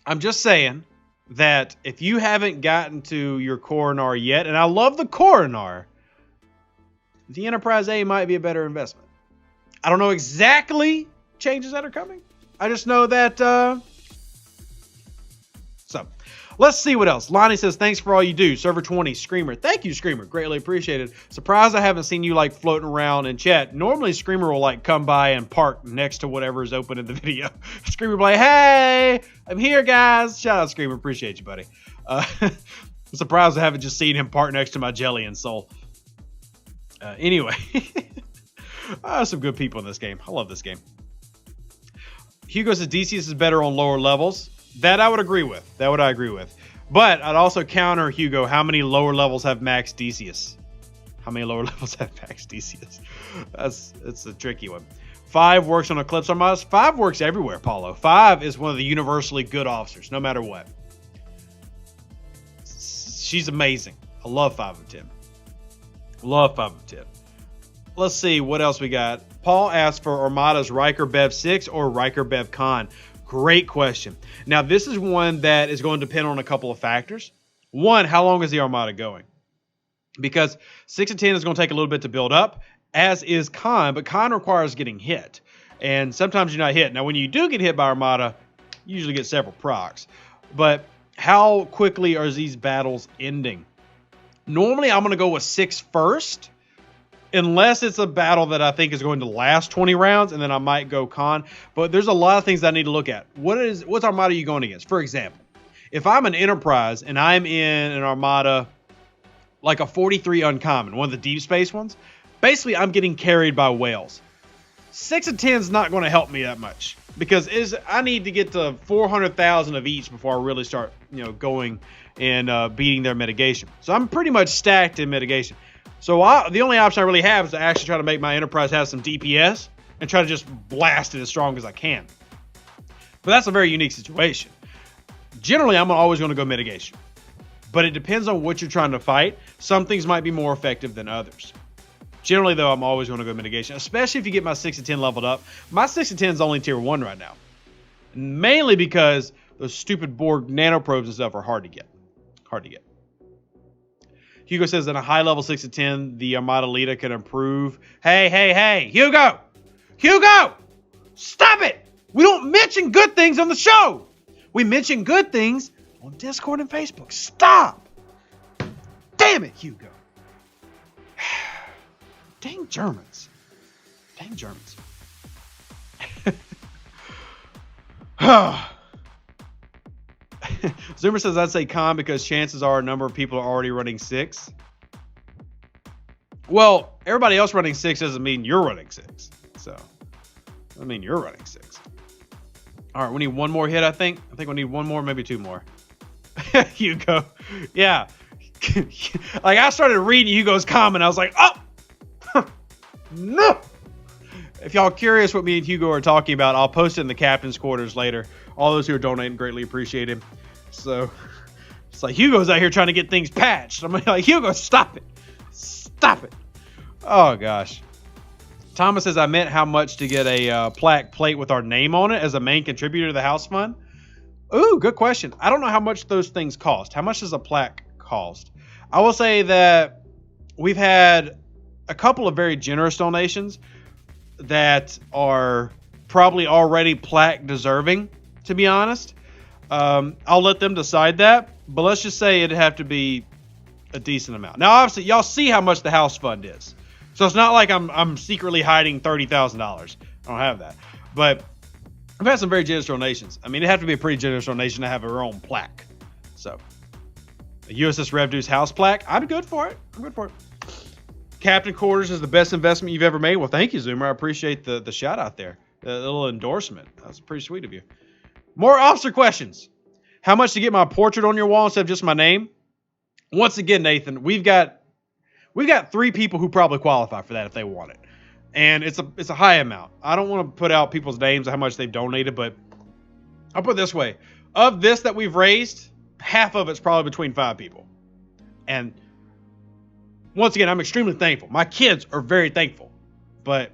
I'm just saying that if you haven't gotten to your Coronar yet, and I love the Coronar, the Enterprise A might be a better investment. I don't know exactly changes that are coming. I just know that, so let's see what else. Lonnie says, thanks for all you do. Server 20, Screamer. Thank you, Screamer. Greatly appreciated. Surprised I haven't seen you like floating around in chat. Normally Screamer will like come by and park next to whatever is open in the video. Screamer will be like, hey, I'm here, guys. Shout out, Screamer. Appreciate you, buddy. I'm surprised I haven't just seen him park next to my Jelly and Soul. Anyway, some good people in this game. I love this game. Hugo says Decius is better on lower levels. That I would agree with. That would I agree with. But I'd also counter, Hugo, how many lower levels have max Decius? How many lower levels have max Decius? It's a tricky one. 5 works on Eclipse Armadas. 5 works everywhere, Paulo. 5 is one of the universally good officers, no matter what. She's amazing. I love 5 of 10. Love 5 of 10. Let's see what else we got. Paul asked for Armada's Riker Bev 6 or Riker Bev Khan. Great question. Now, this is one that is going to depend on a couple of factors. One, how long is the Armada going? Because 6 of 10 is going to take a little bit to build up, as is Khan, but Khan requires getting hit. And sometimes you're not hit. Now, when you do get hit by Armada, you usually get several procs. But how quickly are these battles ending? Normally, I'm going to go with 6 first, unless it's a battle that I think is going to last 20 rounds, and then I might go Khan. But there's a lot of things I need to look at. What's Armada you going against? For example, if I'm an Enterprise and I'm in an Armada like a 43 uncommon, one of the deep space ones, basically I'm getting carried by whales. 6 of 10 is not going to help me that much because I need to get to 400,000 of each before I really start, going and beating their mitigation. So I'm pretty much stacked in mitigation. So the only option I really have is to actually try to make my Enterprise have some DPS and try to just blast it as strong as I can. But that's a very unique situation. Generally, I'm always going to go mitigation. But it depends on what you're trying to fight. Some things might be more effective than others. Generally, though, I'm always going to go mitigation, especially if you get my 6 of 10 leveled up. My 6 of 10 is only tier 1 right now. Mainly because those stupid Borg nanoprobes and stuff are hard to get. Hard to get. Hugo says that a high level 6 of 10, the Armada leader can improve. Hey, Hugo! Hugo! Stop it! We don't mention good things on the show! We mention good things on Discord and Facebook. Stop! Damn it, Hugo. Dang Germans. Dang Germans. Zoomer says I'd say Khan because chances are a number of people are already running 6. Well, everybody else running 6 doesn't mean you're running 6. So, I mean you're running 6. All right, we need one more hit, I think. I think we need one more, maybe 2 more. Hugo. Yeah. Like, I started reading Hugo's comment. I was like, oh! No! If y'all curious what me and Hugo are talking about, I'll post it in the captain's quarters later. All those who are donating greatly appreciate him. So, it's like Hugo's out here trying to get things patched. I'm like, Hugo, stop it. Stop it. Oh, gosh. Thomas says, I meant how much to get a plaque plate with our name on it as a main contributor to the house fund. Ooh, good question. I don't know how much those things cost. How much does a plaque cost? I will say that we've had a couple of very generous donations that are probably already plaque deserving, to be honest. I'll let them decide that, but let's just say it'd have to be a decent amount. Now, obviously, y'all see how much the house fund is. So it's not like I'm secretly hiding $30,000. I don't have that. But I've had some very generous donations. I mean, it'd have to be a pretty generous donation to have our own plaque. So, a USS Revdu's house plaque, I'm good for it. I'm good for it. Captain Quarters is the best investment you've ever made. Well, thank you, Zoomer. I appreciate the shout out there. The little endorsement. That's pretty sweet of you. More officer questions. How much to get my portrait on your wall instead of just my name? Once again, Nathan, we've got 3 people who probably qualify for that if they want it. And it's a high amount. I don't want to put out people's names and how much they've donated, but I'll put it this way. Of this that we've raised, half of it's probably between 5 people. And once again, I'm extremely thankful. My kids are very thankful. But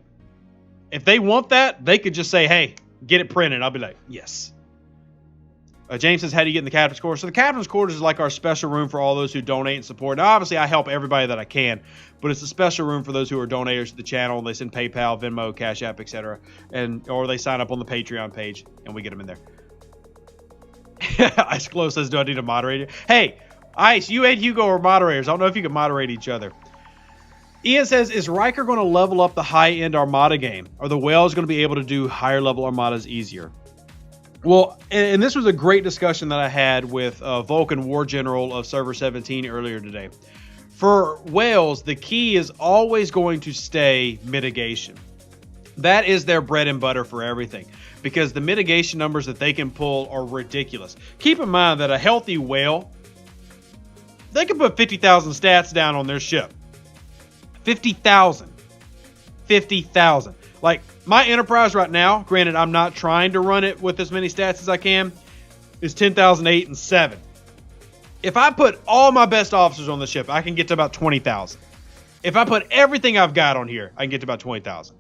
If they want that, they could just say, hey, get it printed. I'll be like, yes. James says, how do you get in the captain's quarters? So the captain's quarters is like our special room for all those who donate and support. Now, obviously, I help everybody that I can, but it's a special room for those who are donators to the channel. They send PayPal, Venmo, Cash App, etc., or they sign up on the Patreon page, and we get them in there. Ice Glow says, do I need a moderator? Hey, Ice, you and Hugo are moderators. I don't know if you can moderate each other. Ian says, is Riker going to level up the high-end Armada game? Are the whales going to be able to do higher-level Armadas easier? Well, and this was a great discussion that I had with Vulcan War General of Server 17 earlier today. For whales, the key is always going to stay mitigation. That is their bread and butter for everything, because the mitigation numbers that they can pull are ridiculous. Keep in mind that a healthy whale, they can put 50,000 stats down on their ship. 50,000. 50,000. Like, my Enterprise right now, granted I'm not trying to run it with as many stats as I can, is 10,008 and 7. If I put all my best officers on the ship, I can get to about 20,000. If I put everything I've got on here, I can get to about 20,000.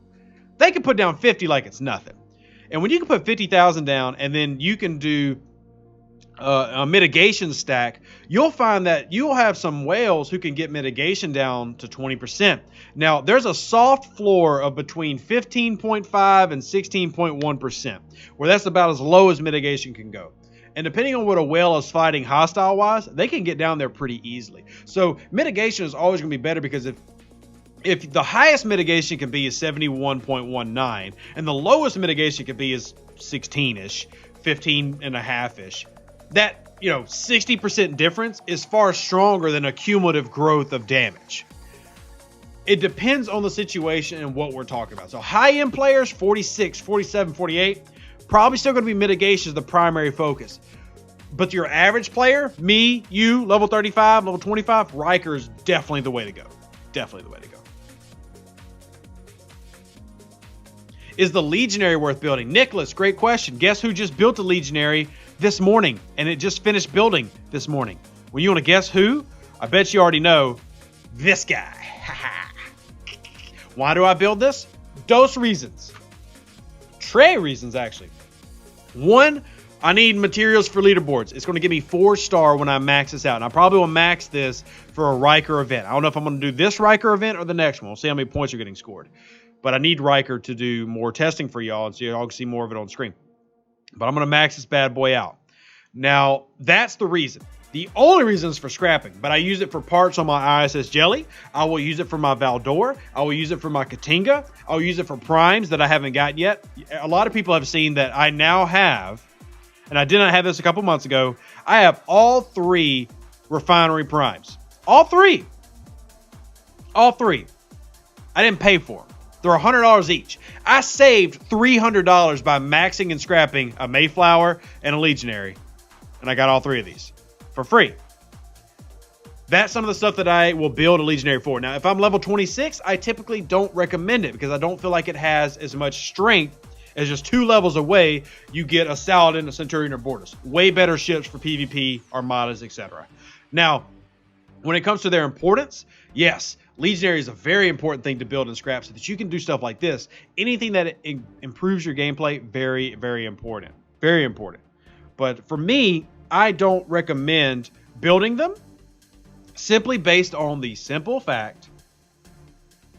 They can put down 50 like it's nothing. And when you can put 50,000 down and then you can do a mitigation stack, you'll find that you'll have some whales who can get mitigation down to 20%. Now, there's a soft floor of between 15.5 and 16.1%, where that's about as low as mitigation can go. And depending on what a whale is fighting hostile-wise, they can get down there pretty easily. So mitigation is always going to be better, because if the highest mitigation can be is 71.19 and the lowest mitigation can be is 16-ish, 15.5-ish, that, 60% difference is far stronger than a cumulative growth of damage. It depends on the situation and what we're talking about. So high-end players, 46, 47, 48, probably still going to be mitigation as the primary focus. But your average player, me, you, level 35, level 25, Riker is definitely the way to go. Definitely the way to go. Is the Legionary worth building? Nicholas, great question. Guess who just built a Legionary this morning, and it just finished building this morning? Well, you want to guess who? I bet you already know. This guy. Why do I build this? Dos reasons. Tre reasons, actually. One, I need materials for leaderboards. It's going to give me 4-star when I max this out. And I probably will max this for a Riker event. I don't know if I'm going to do this Riker event or the next one. We'll see how many points are getting scored. But I need Riker to do more testing for y'all, and so y'all can see more of it on screen. But I'm going to max this bad boy out. Now, that's the reason. The only reason is for scrapping, but I use it for parts on my ISS Jelly. I will use it for my Valdor. I will use it for my Katinga. I'll use it for primes that I haven't got yet. A lot of people have seen that I now have, and I did not have this a couple months ago, I have all 3 refinery primes. All 3. All 3. I didn't pay for them. They're $100 each. I saved $300 by maxing and scrapping a Mayflower and a Legionary. And I got all 3 of these for free. That's some of the stuff that I will build a Legionary for. Now, if I'm level 26, I typically don't recommend it, because I don't feel like it has as much strength as just 2 levels away. You get a Saladin, a Centurion, or Bortis. Way better ships for PvP, Armadas, etc. Now, when it comes to their importance, yes, Legionary is a very important thing to build and scrap so that you can do stuff like this. Anything that improves your gameplay, very, very important. Very important. But for me, I don't recommend building them, simply based on the simple fact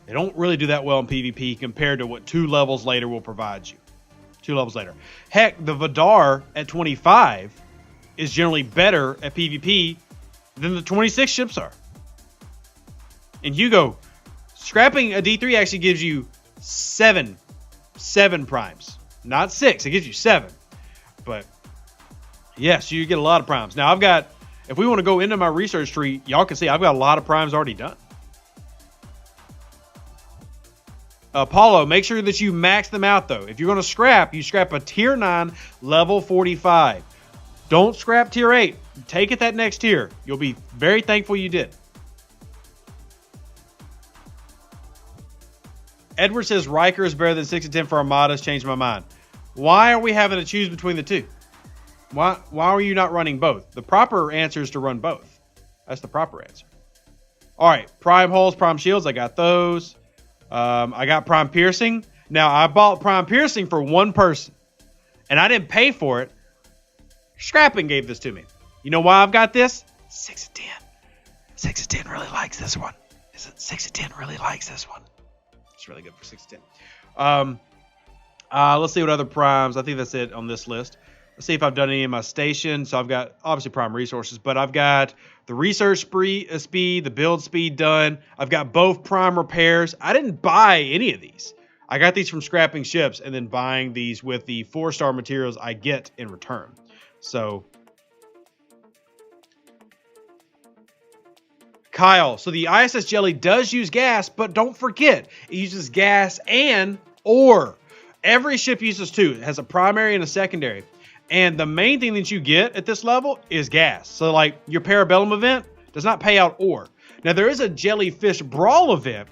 they don't really do that well in PvP compared to what 2 levels later will provide you. 2 levels later. Heck, the Vidar at 25 is generally better at PvP than the 26 ships are. And Hugo, scrapping a D3 actually gives you 7 primes. Not 6, it gives you 7. But yes, you get a lot of primes. Now I've got, if we want to go into my research tree, y'all can see I've got a lot of primes already done. Paulo, make sure that you max them out though. If you're going to scrap, you scrap a tier 9 level 45. Don't scrap tier 8. Take it that next tier. You'll be very thankful you did. Edward says Riker is better than 6 and 10 for Armadas. Changed my mind. Why are we having to choose between the 2? Why are you not running both? The proper answer is to run both. That's the proper answer. All right, prime hulls, prime shields. I got those. I got prime piercing. Now, I bought Prime Piercing for one person, and I didn't pay for it. Scrapping gave this to me. You know why I've got this? 6 of 10. 6 of 10 really likes this one. 6 of 10 really likes this one. It's really good for 6 of 10. Let's see what other primes. I think that's it on this list. Let's see if I've done any of my stations. So I've got, obviously, prime resources, but I've got the research speed, the build speed done. I've got both prime repairs. I didn't buy any of these. I got these from scrapping ships and then buying these with the 4-star materials I get in return. So, Kyle, so the ISS Jelly does use gas, but don't forget, it uses gas and ore. Every ship uses two. It has a primary and a secondary. And the main thing that you get at this level is gas. So like your Parabellum event does not pay out ore. Now there is a Jellyfish brawl event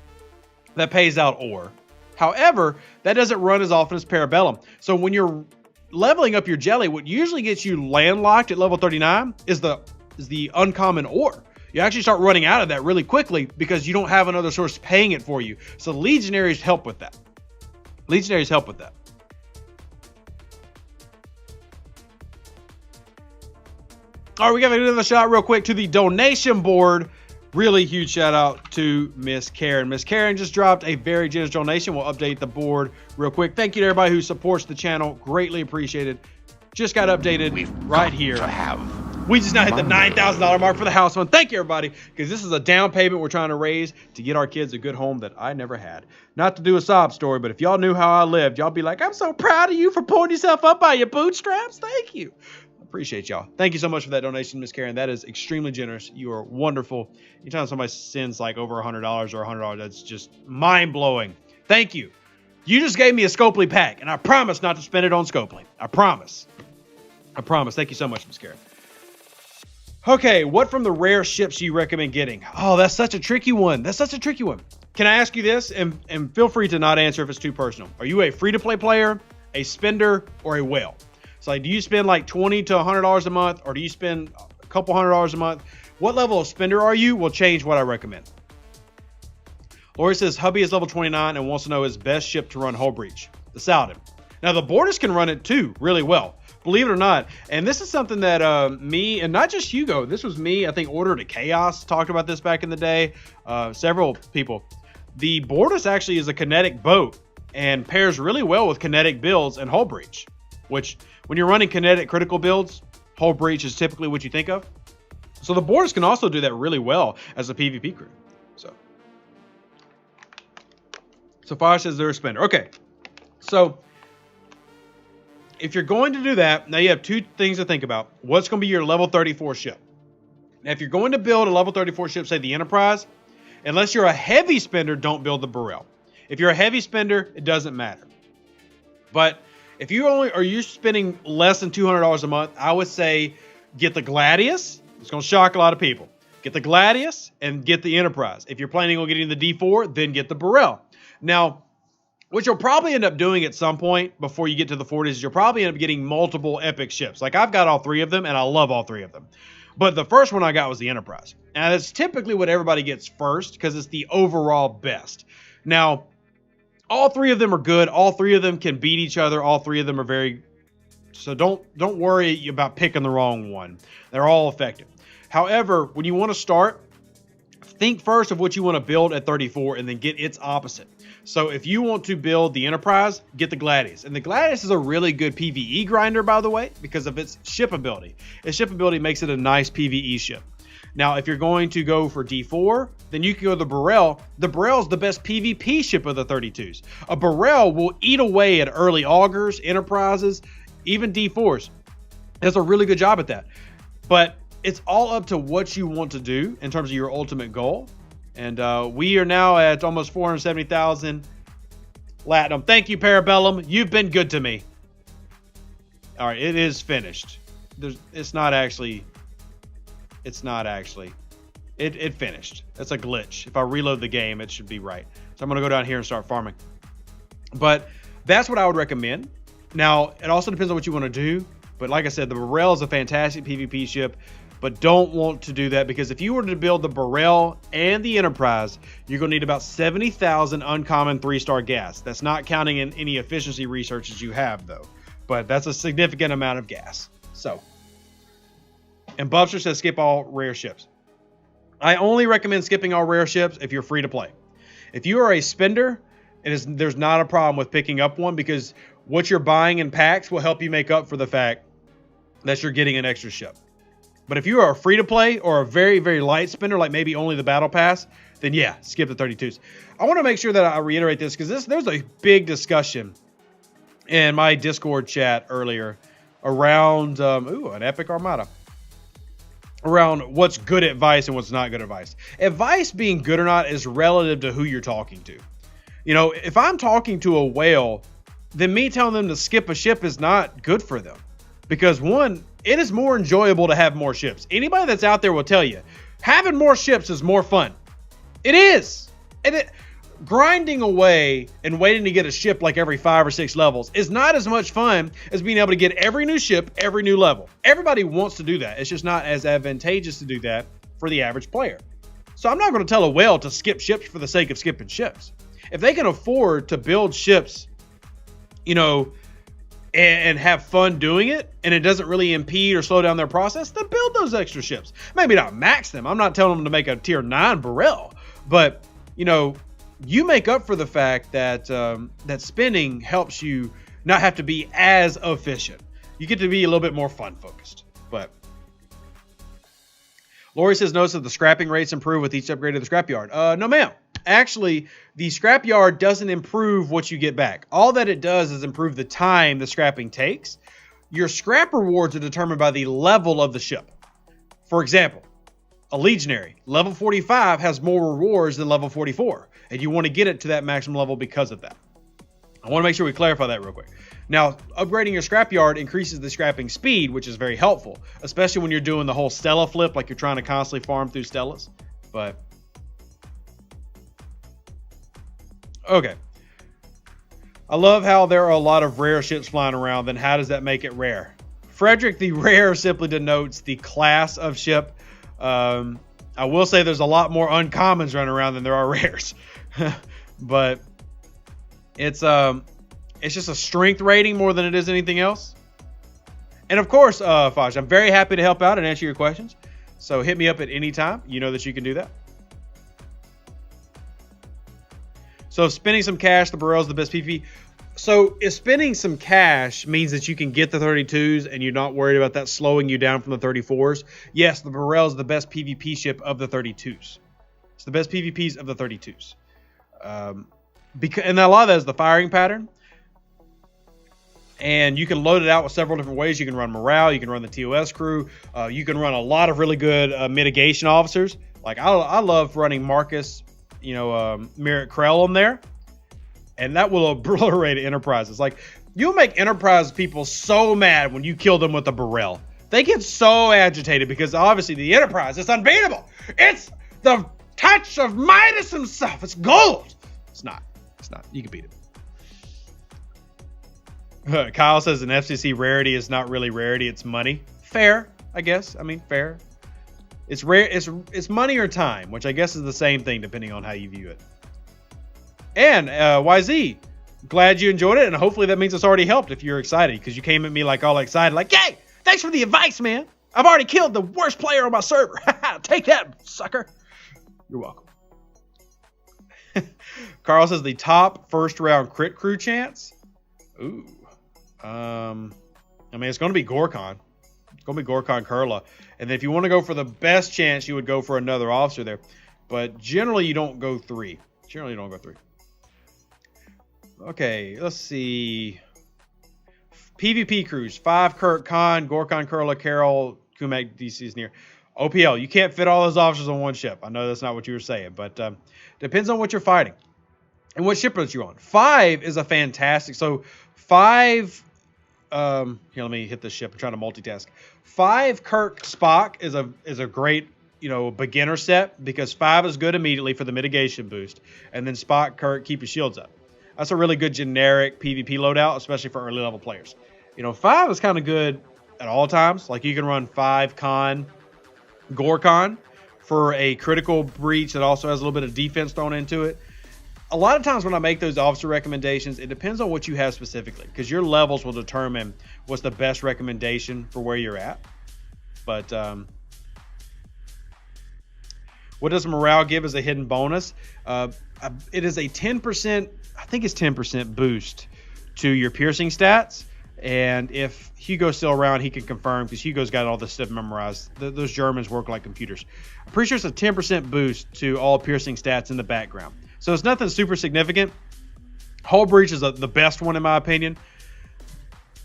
that pays out ore. However, that doesn't run as often as Parabellum. So when you're leveling up your jelly, what usually gets you landlocked at level 39 is the uncommon ore. You actually start running out of that really quickly because you don't have another source paying it for you. So Legionaries help with that. Legionaries help with that. All right, we got another shout out real quick to the donation board. Really huge shout out to Miss Karen. Miss Karen just dropped a very generous donation. We'll update the board real quick. Thank you to everybody who supports the channel. Greatly appreciated. Just got updated right here. We just now hit the $9,000 mark for the house fund. Thank you, everybody, because this is a down payment we're trying to raise to get our kids a good home that I never had. Not to do a sob story, but if y'all knew how I lived, y'all be like, I'm so proud of you for pulling yourself up by your bootstraps. Thank you. Appreciate y'all. Thank you so much for that donation, Miss Karen. That is extremely generous. You are wonderful. Anytime somebody sends like over $100 or $100, that's just mind-blowing. Thank you. You just gave me a Scopely pack, and I promise not to spend it on Scopely. I promise. I promise. Thank you so much, Miss Karen. Okay, what from the rare ships do you recommend getting? Oh, that's such a tricky one. That's such a tricky one. Can I ask you this? And feel free to not answer if it's too personal. Are you a free-to-play player, a spender, or a whale? So like, do you spend like $20 to $100 a month, or do you spend a couple $100s a month? What level of spender are you will change what I recommend. Lori says, hubby is level 29 and wants to know his best ship to run hull breach. The Saladin. Now, the Bortis can run it too really well. Believe it or not. And this is something that me, and not just Hugo, this was me, I think Order to Chaos talked about this back in the day. Several people. The Bortis actually is a kinetic boat and pairs really well with kinetic builds and hull breach. Which, when you're running kinetic critical builds, hull breach is typically what you think of. So the Bortis can also do that really well as a PvP crew. So Fire says they're a spender. Okay. So if you're going to do that, now you have two things to think about. What's going to be your level 34 ship? Now, if you're going to build a level 34 ship, say the Enterprise, unless you're a heavy spender, don't build the Burrell. If you're a heavy spender, it doesn't matter. But if you you're spending less than $200 a month, I would say get the Gladius. It's going to shock a lot of people. Get the Gladius and get the Enterprise. If you're planning on getting the D4, then get the Burrell. Now, what you'll probably end up doing at some point before you get to the 40s is you'll probably end up getting multiple epic ships. Like I've got all three of them, and I love all three of them. But the first one I got was the Enterprise. And that's typically what everybody gets first because it's the overall best. Now, all three of them are good. All three of them can beat each other. All three of them are very... So don't worry about picking the wrong one. They're all effective. However, when you want to start, think first of what you want to build at 34 and then get its opposite. So if you want to build the Enterprise, get the Gladius. And the Gladius is a really good PvE grinder, by the way, because of its ship ability. Its ship ability makes it a nice PvE ship. Now, if you're going to go for D4, then you can go to the Burrell. The Burrell is the best PvP ship of the 32s. A Burrell will eat away at early Augurs, Enterprises, even D4s. It does a really good job at that. But it's all up to what you want to do in terms of your ultimate goal. And we are now at almost 470,000 Latinum. Thank you, Parabellum. You've been good to me. All right, it is finished. It's not actually. It finished. That's a glitch. If I reload the game, it should be right. So I'm going to go down here and start farming. But that's what I would recommend. Now, it also depends on what you want to do. But like I said, the Burrell is a fantastic PvP ship. but don't want to do that because if you were to build the Burrell and the Enterprise, you're going to need about 70,000 uncommon 3-star gas. That's not counting in any efficiency researches you have, though. But that's a significant amount of gas. So, and Bubster says skip all rare ships. I only recommend skipping all rare ships if you're free to play. If you are a spender, there's not a problem with picking up one because what you're buying in packs will help you make up for the fact that you're getting an extra ship. But if you are a free to play or a very, very light spender, like maybe only the battle pass, then yeah, skip the 32s. I want to make sure that I reiterate this because there's a big discussion in my Discord chat earlier around, an epic Armada. Around what's good advice and what's not good advice. Advice being good or not is relative to who you're talking to. You know, if I'm talking to a whale, then me telling them to skip a ship is not good for them. Because one, it is more enjoyable to have more ships. Anybody that's out there will tell you, having more ships is more fun. It is. And grinding away and waiting to get a ship like every 5 or 6 levels is not as much fun as being able to get every new ship, every new level. Everybody wants to do that. It's just not as advantageous to do that for the average player. So I'm not going to tell a whale to skip ships for the sake of skipping ships. If they can afford to build ships, you know, and have fun doing it, and it doesn't really impede or slow down their process, then build those extra ships. Maybe not max them. I'm not telling them to make a tier 9 Burrell, but, you know, you make up for the fact that that spinning helps you not have to be as efficient. You get to be a little bit more fun focused. But Lori says, notice that the scrapping rates improve with each upgrade of the scrapyard. No, ma'am. Actually, the scrapyard doesn't improve what you get back. All that it does is improve the time the scrapping takes. Your scrap rewards are determined by the level of the ship. For example, a Legionary, level 45 has more rewards than level 44. And you want to get it to that maximum level because of that. I want to make sure we clarify that real quick. Now, upgrading your scrapyard increases the scrapping speed, which is very helpful, especially when you're doing the whole Stella flip, like you're trying to constantly farm through Stellas. But okay. I love how there are a lot of rare ships flying around. Then how does that make it rare? Frederick, the rare simply denotes the class of ship. I will say there's a lot more uncommons running around than there are rares. But it's just a strength rating more than it is anything else. And of course, Faj, I'm very happy to help out and answer your questions. So hit me up at any time. You know that you can do that. So spending some cash, the Burrell is the best PvP. So if spending some cash means that you can get the 32s and you're not worried about that slowing you down from the 34s, yes, the Burrell is the best PvP ship of the 32s. It's the best PvPs of the 32s. And a lot of that is the firing pattern. And you can load it out with several different ways. You can run morale. You can run the TOS crew. You can run a lot of really good mitigation officers. Like I love running Marcus, Merritt Krell on there. And that will obliterate Enterprises. Like, you'll make Enterprise people so mad when you kill them with a Burrell. They get so agitated because obviously the Enterprise is unbeatable. It's the touch of Midas himself. It's gold. It's not. You can beat it. Kyle says an FCC rarity is not really rarity. It's money. Fair, I guess. I mean, fair. It's rare. It's money or time, which I guess is the same thing depending on how you view it. And YZ, glad you enjoyed it, and hopefully that means it's already helped if you're excited, because you came at me like all excited, like, yay, thanks for the advice, man. I've already killed the worst player on my server. Take that, sucker. You're welcome. Carl says the top first round crit crew chance. Ooh. I mean, it's going to be Gorkon. It's going to be Gorkon Kurla. And then if you want to go for the best chance, you would go for another officer there. But generally, you don't go 3. Okay, let's see. PvP crews. 5 Kirk, Khan, Gorkon, Kurla, Carol, Kumek, DC is near. OPL, you can't fit all those officers on one ship. I know that's not what you were saying, but depends on what you're fighting and what ship you're on. 5 is a fantastic. So 5. Here, let me hit this ship. I'm trying to multitask. 5 Kirk Spock is a great beginner set, because 5 is good immediately for the mitigation boost, and then Spock, Kirk, keep your shields up. That's a really good generic PvP loadout, especially for early level players. 5 is kind of good at all times. Like, you can run 5 Khan Gorkon for a critical breach that also has a little bit of defense thrown into it. A lot of times when I make those officer recommendations, it depends on what you have specifically, because your levels will determine what's the best recommendation for where you're at. But what does morale give as a hidden bonus? It is a 10%, I think it's 10% boost to your piercing stats. And if Hugo's still around, he can confirm, because Hugo's got all this stuff memorized. Those Germans work like computers. I'm pretty sure it's a 10% boost to all piercing stats in the background. So it's nothing super significant. Hull breach is the best one in my opinion,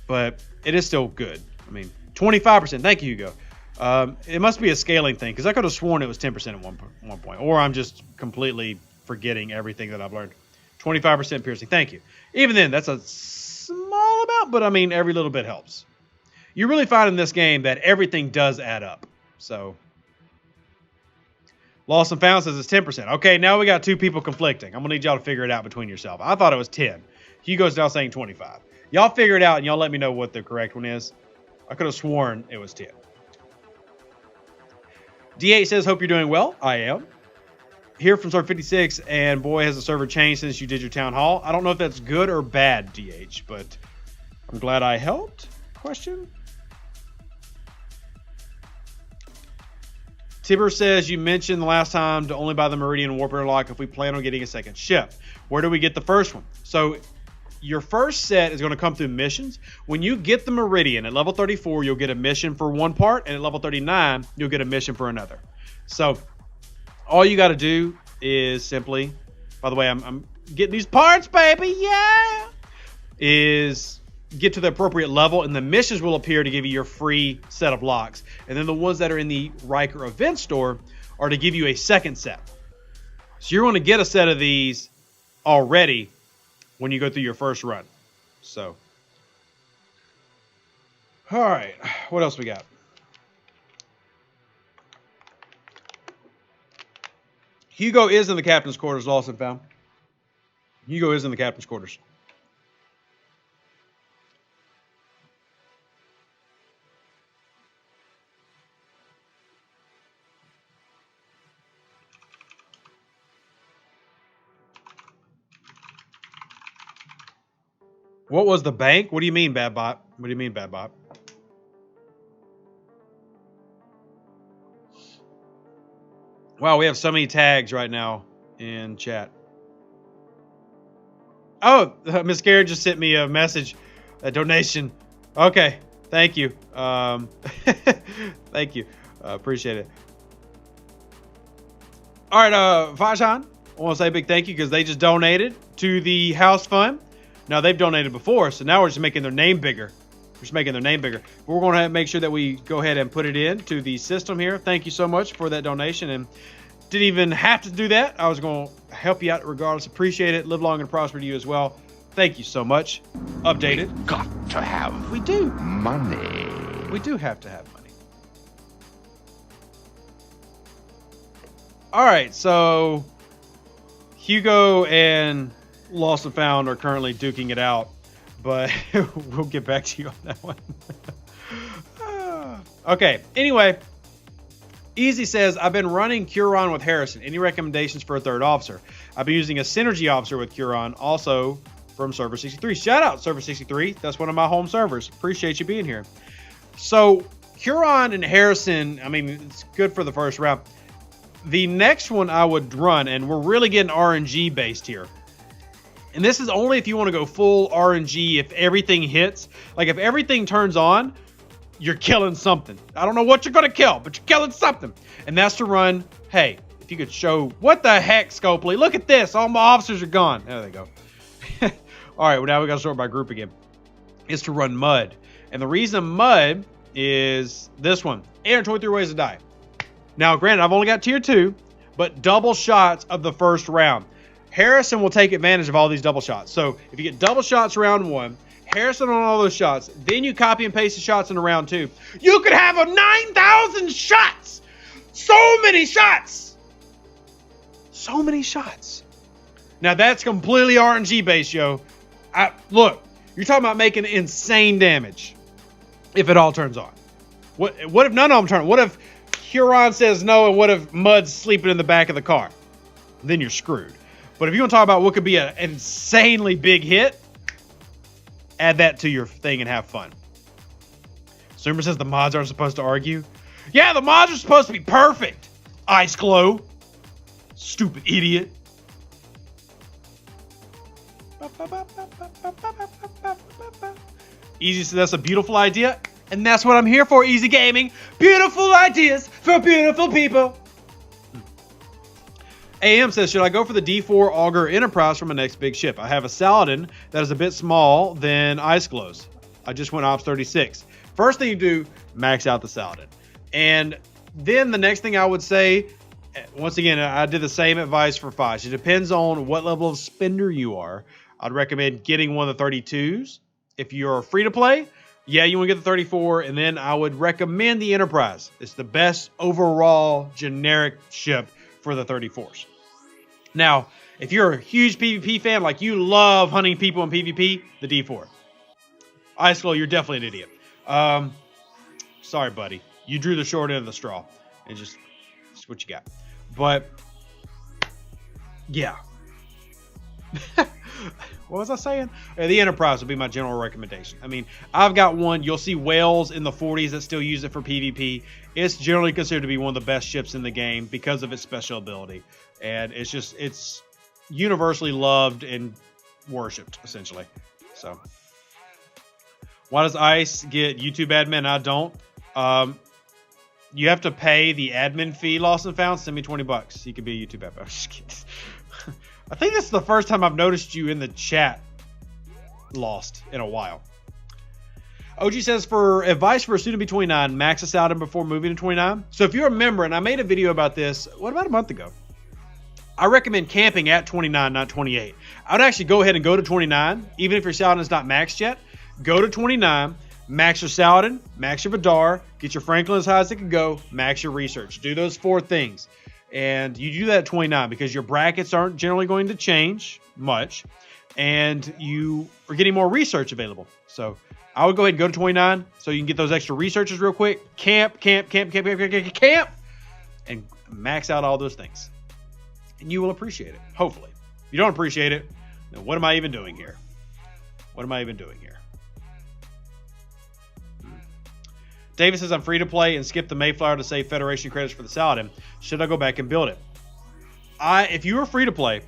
but it is still good. I mean, 25%. Thank you, Hugo. It must be a scaling thing, because I could have sworn it was 10% at one point, or I'm just completely forgetting everything that I've learned. 25% piercing. Thank you. Even then, that's a small amount, but I mean, every little bit helps. You really find in this game that everything does add up. So, Lost and Found says it's 10%. Okay, now we got two people conflicting. I'm going to need y'all to figure it out between yourself. I thought it was 10. Hugo's now saying 25. Y'all figure it out, and y'all let me know what the correct one is. I could have sworn it was 10. D8 says, hope you're doing well. I am. Here from Server 56, and boy, has the server changed since you did your town hall. I don't know if that's good or bad, DH, but I'm glad I helped. Question? Tibber says, you mentioned the last time to only buy the Meridian warp airlock if we plan on getting a second ship. Where do we get the first one? So your first set is going to come through missions. When you get the Meridian at level 34, you'll get a mission for one part, and at level 39, you'll get a mission for another. So all you got to do is simply, by the way, I'm getting these parts, baby, yeah, is get to the appropriate level, and the missions will appear to give you your free set of locks. And then the ones that are in the Riker event store are to give you a second set. So you're going to get a set of these already when you go through your first run. So, all right, what else we got? Hugo is in the captain's quarters, lost and found. Hugo is in the captain's quarters. What was the bank? What do you mean, Bad Bot? What do you mean, Bad Bot? Wow, we have so many tags right now in chat. Oh, Miss Karen just sent me a message, a donation. Okay, thank you. Thank you. Appreciate it. All right, Fajan, I want to say a big thank you because they just donated to the house fund. Now, they've donated before, so now we're just making their name bigger. We're just making their name bigger. But we're going to make sure that we go ahead and put it into the system here. Thank you so much for that donation. And didn't even have to do that. I was going to help you out regardless. Appreciate it. Live long and prosper to you as well. Thank you so much. Updated. We've got to have we do. Money. We do have to have money. All right, so Hugo and Lost and Found are currently duking it out, but we'll get back to you on that one. Okay, anyway, Easy says, I've been running Kuron with Harrison. Any recommendations for a third officer? I've been using a synergy officer with Kuron, also from Server 63. Shout out, Server 63. That's one of my home servers. Appreciate you being here. So, Kuron and Harrison, I mean, it's good for the first round. The next one I would run, and we're really getting RNG based here. And this is only if you want to go full RNG, if everything hits. Like, if everything turns on, you're killing something. I don't know what you're going to kill, but you're killing something. And that's to run, hey, if you could show, what the heck, Scopely? Look at this. All my officers are gone. There they go. All right, well, now we got to sort by group again. It's to run Mud. And the reason Mud is this one. 823 ways to die. Now, granted, I've only got tier 2, but double shots of the first round. Harrison will take advantage of all these double shots. So if you get double shots round 1, Harrison on all those shots, then you copy and paste the shots into round 2. You could have a 9,000 shots. So many shots. So many shots. Now that's completely RNG based, yo. Look, you're talking about making insane damage if it all turns on. What if none of them turn? What if Kuron says no, and what if Mud's sleeping in the back of the car? Then you're screwed. But if you want to talk about what could be an insanely big hit, add that to your thing and have fun. Zoomer says the mods aren't supposed to argue. Yeah, the mods are supposed to be perfect. Ice Glow. Stupid idiot. Easy says that's a beautiful idea. And that's what I'm here for, Easy Gaming. Beautiful ideas for beautiful people. AM says, should I go for the D4 Augur Enterprise for my next big ship? I have a Saladin that is a bit small than Ice Glows. I just went Ops 36. First thing you do, max out the Saladin. And then the next thing I would say, once again, I did the same advice for Fosh. It depends on what level of spender you are. I'd recommend getting one of the 32s. If you're free to play, yeah, you want to get the 34. And then I would recommend the Enterprise. It's the best overall generic ship for the 34s. Now, if you're a huge PvP fan, like you love hunting people in PvP, the D4. Ice Glow, you're definitely an idiot. Sorry, buddy. You drew the short end of the straw. And just what you got. But, yeah. What was I saying? The Enterprise would be my general recommendation. I mean, I've got one. You'll see whales in the 40s that still use it for PvP. It's generally considered to be one of the best ships in the game because of its special ability. And it's universally loved and worshipped, essentially. So, why does Ice get YouTube admin? I don't. You have to pay the admin fee, Lost and Found. Send me $20. You can be a YouTube admin. I'm just kidding. I think this is the first time I've noticed you in the chat, Lost, in a while. OG says, for advice for a student to be 29, max a Saladin before moving to 29. So if you remember, and I made a video about this, what, about a month ago? I recommend camping at 29, not 28. I would actually go ahead and go to 29, even if your Saladin is not maxed yet. Go to 29, max your Saladin, max your Vidar, get your Franklin as high as it can go, max your research. Do those 4 things. And you do that at 29 because your brackets aren't generally going to change much. And you are getting more research available. So I would go ahead and go to 29 so you can get those extra researches real quick. Camp, and max out all those things. And you will appreciate it, hopefully. If you don't appreciate it, then what am I even doing here? What am I even doing here? David says, I'm free to play and skip the Mayflower to save Federation credits for the Saladin. Should I go back and build it? If you are free to play,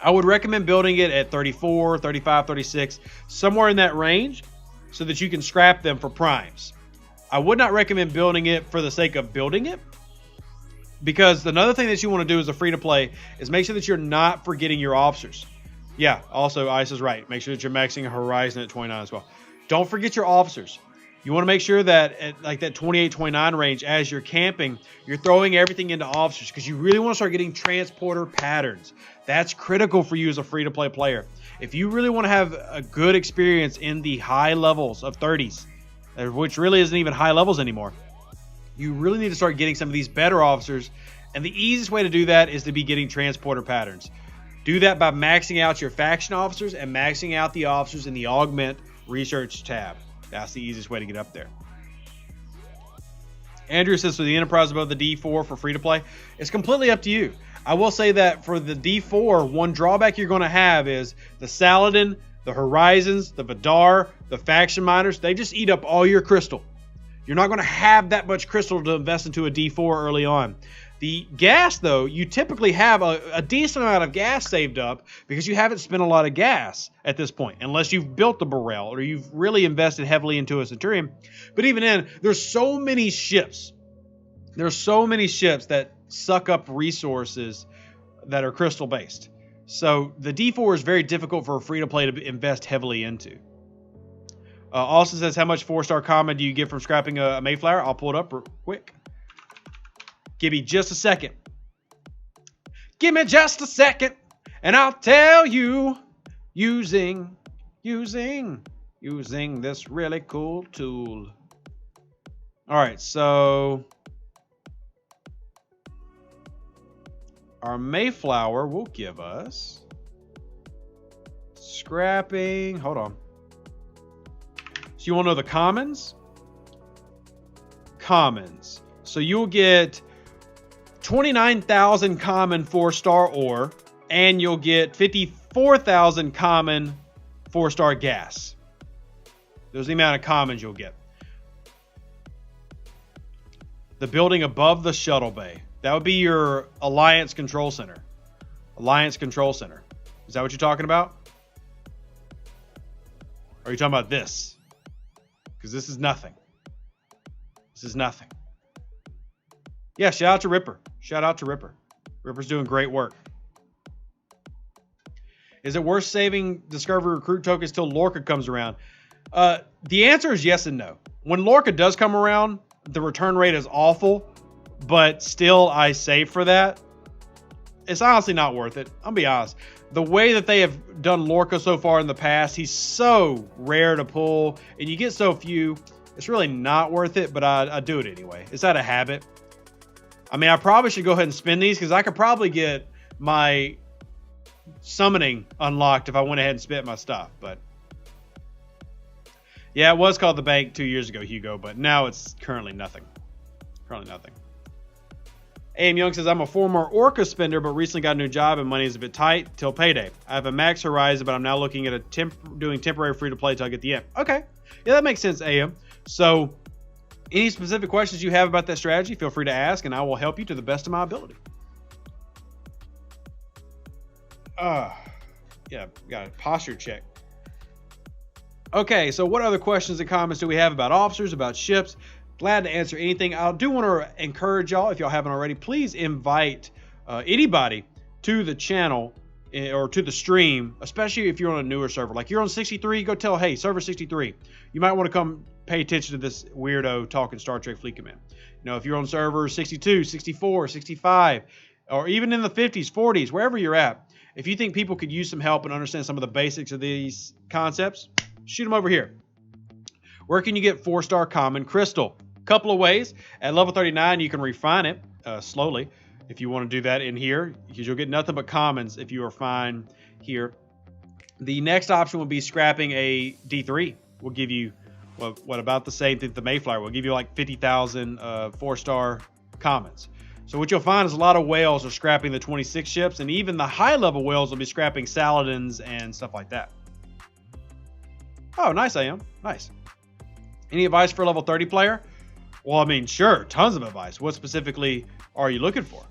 I would recommend building it at 34, 35, 36, somewhere in that range so that you can scrap them for primes. I would not recommend building it for the sake of building it, because another thing that you want to do as a free to play is make sure that you're not forgetting your officers. Yeah, also Ice is right. Make sure that you're maxing a Horizon at 29 as well. Don't forget your officers. You want to make sure that at like that 28, 29 range, as you're camping, you're throwing everything into officers because you really want to start getting transporter patterns. That's critical for you as a free-to-play player. If you really want to have a good experience in the high levels of 30s, which really isn't even high levels anymore, you really need to start getting some of these better officers. And the easiest way to do that is to be getting transporter patterns. Do that by maxing out your faction officers and maxing out the officers in the Augment Research tab. That's the easiest way to get up there. Andrew says, for the Enterprise above the D4 for free to play, it's completely up to you. I will say that for the D4, one drawback you're going to have is the Saladin, the Horizons, the Vidar, the faction miners, they just eat up all your crystal. You're not going to have that much crystal to invest into a D4 early on. The gas, though, you typically have a decent amount of gas saved up because you haven't spent a lot of gas at this point, unless you've built the Burrell or you've really invested heavily into a Centurion. But even then, there's so many ships. There's so many ships that suck up resources that are crystal based. So the D4 is very difficult for a free-to-play to invest heavily into. Austin says, how much 4-star common do you get from scrapping a Mayflower? I'll pull it up real quick. Give me just a second. Give me just a second, and I'll tell you using this really cool tool. All right, so our Mayflower will give us scrapping. Hold on. So you want to know the commons? Commons. So you'll get 29,000 common 4-star ore, and you'll get 54,000 common 4-star gas. There's the amount of commons you'll get. The building above the shuttle bay. That would be your Alliance Control Center. Alliance Control Center. Is that what you're talking about? Or are you talking about this? Because this is nothing. This is nothing. Yeah, shout out to Ripper. Shout out to Ripper. Ripper's doing great work. Is it worth saving Discovery Recruit tokens till Lorca comes around? The answer is yes and no. When Lorca does come around, the return rate is awful, but still I save for that. It's honestly not worth it. I'll be honest. The way that they have done Lorca so far in the past, he's so rare to pull, and you get so few, it's really not worth it, but I do it anyway. It's out of habit. I mean, I probably should go ahead and spend these because I could probably get my summoning unlocked if I went ahead and spent my stuff, but yeah, it was called the bank 2 years ago, Hugo, but now it's currently nothing. Currently nothing. AM Young says, I'm a former Orca spender, but recently got a new job and money is a bit tight till payday. I have a max horizon, but I'm now looking at doing temporary free-to-play till I get the end. Okay. Yeah, that makes sense, AM. So, any specific questions you have about that strategy, feel free to ask, and I will help you to the best of my ability. Yeah, got a posture check. Okay, so what other questions and comments do we have about officers, about ships? Glad to answer anything. I do want to encourage y'all, if y'all haven't already, please invite anybody to the channel or to the stream, especially if you're on a newer server. Like you're on 63, go tell, hey, server 63. You might want to come pay attention to this weirdo talking Star Trek Fleet Command. You know, if you're on server 62, 64, 65, or even in the 50s, 40s, wherever you're at, if you think people could use some help and understand some of the basics of these concepts, shoot them over here. Where can you get 4-star common crystal? Couple of ways. At level 39, you can refine it slowly if you want to do that in here, because you'll get nothing but commons if you are fine here. The next option will be scrapping a D3. We'll give you what about the same thing the Mayflower. We'll give you like 50,000 4-star commons. So what you'll find is a lot of whales are scrapping the 26 ships, and even the high-level whales will be scrapping Saladins and stuff like that. Oh, nice, I am. Nice. Any advice for a level 30 player? Well, I mean, sure, tons of advice. What specifically are you looking for?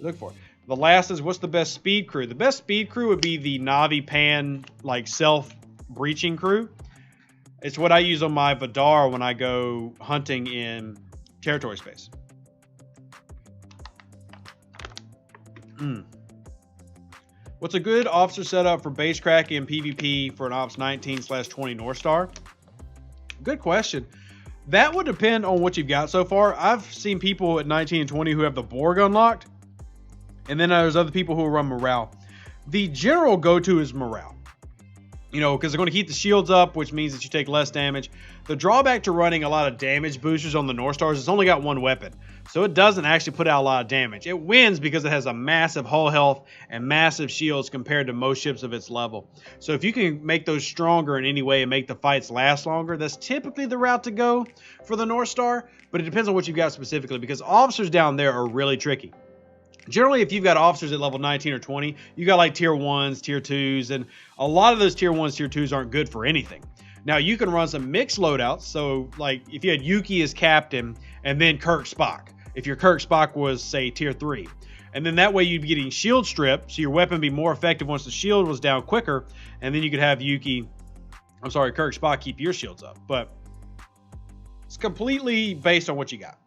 The last is, what's the best speed crew? The best speed crew would be the Navi Pan, like self-breaching crew. It's what I use on my Vidar when I go hunting in territory space. What's a good officer setup for base crack in PvP for an Ops 19/20 North Star? Good question. That would depend on what you've got so far. I've seen people at 19 and 20 who have the Borg unlocked, and then there's other people who run morale. The general go-to is morale. You know, because they're going to keep the shields up, which means that you take less damage. The drawback to running a lot of damage boosters on the North Stars is it's only got one weapon. So it doesn't actually put out a lot of damage. It wins because it has a massive hull health and massive shields compared to most ships of its level. So if you can make those stronger in any way and make the fights last longer, that's typically the route to go for the North Star. But it depends on what you've got specifically, because officers down there are really tricky. Generally, if you've got officers at level 19 or 20, you got like tier 1s, tier 2s, and a lot of those tier 1s, tier 2s aren't good for anything. Now, you can run some mixed loadouts. So, like, if you had Yuki as captain and then Kirk Spock, if your Kirk Spock was, say, tier 3, and then that way you'd be getting shield strip, so your weapon would be more effective once the shield was down quicker, and then you could have Kirk Spock keep your shields up. But it's completely based on what you got.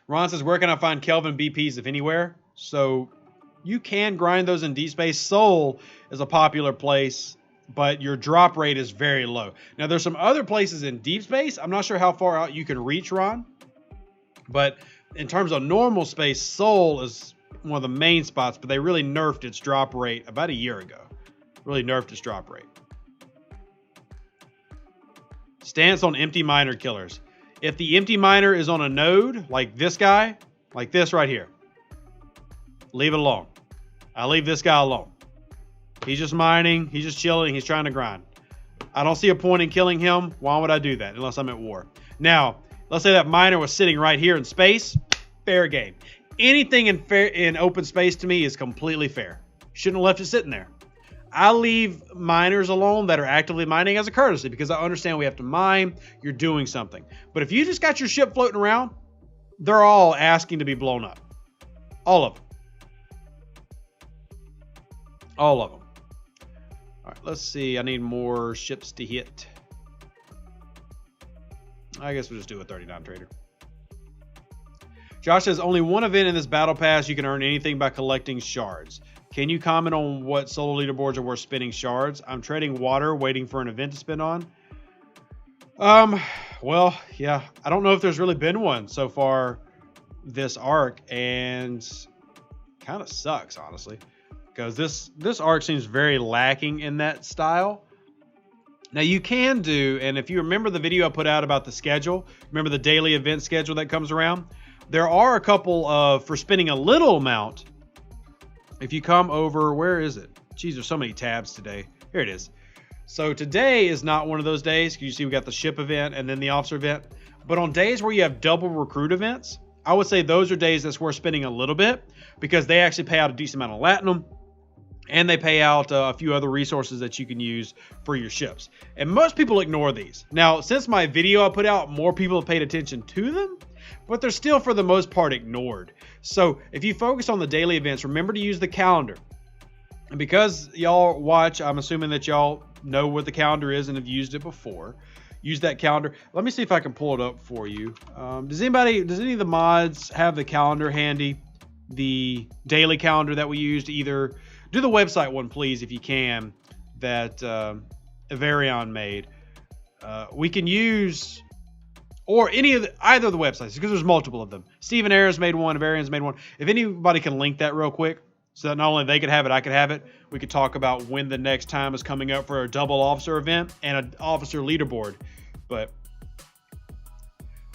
Ron says, where can I find Kelvin BPs, if anywhere? So you can grind those in deep space. Sol is a popular place, but your drop rate is very low. Now, there's some other places in deep space. I'm not sure how far out you can reach, Ron. But in terms of normal space, Sol is one of the main spots, but they really nerfed its drop rate about a year ago. Really nerfed its drop rate. Stance on empty miner killers. If the empty miner is on a node, like this guy, like this right here, leave it alone. I leave this guy alone. He's just mining. He's just chilling. He's trying to grind. I don't see a point in killing him. Why would I do that unless I'm at war? Now, let's say that miner was sitting right here in space, fair game. Anything in open space to me is completely fair. Shouldn't have left it sitting there. I leave miners alone that are actively mining as a courtesy because I understand we have to mine. You're doing something. But if you just got your ship floating around, they're all asking to be blown up. All of them. All of them. All right, let's see. I need more ships to hit. I guess we'll just do a 39 trader. Josh says, only one event in this battle pass you can earn anything by collecting shards. Can you comment on what solo leaderboards are worth spinning shards? I'm trading water, waiting for an event to spin on. Well, yeah, I don't know if there's really been one so far this arc, and kind of sucks, honestly, because this arc seems very lacking in that style. Now you can do, and if you remember the video I put out about the schedule, remember the daily event schedule that comes around? There are a couple of, for spending a little amount, if you come over, where is it? Geez, there's so many tabs today. Here it is. So today is not one of those days. You see we got the ship event and then the officer event. But on days where you have double recruit events, I would say those are days that's worth spending a little bit because they actually pay out a decent amount of latinum and they pay out a few other resources that you can use for your ships. And most people ignore these. Now, since my video I put out, more people have paid attention to them, but they're still for the most part ignored. So if you focus on the daily events, remember to use the calendar. And because y'all watch, I'm assuming that y'all know what the calendar is and have used it before. Use that calendar. Let me see if I can pull it up for you. Does any of the mods have the calendar handy? The daily calendar that we used? Either do the website one, please, if you can, that Avarion made. We can use, or either of the websites, because there's multiple of them. Stephen Ayers made one, Avarion's made one. If anybody can link that real quick, so that not only they could have it, I could have it. We could talk about when the next time is coming up for a double officer event and an officer leaderboard. But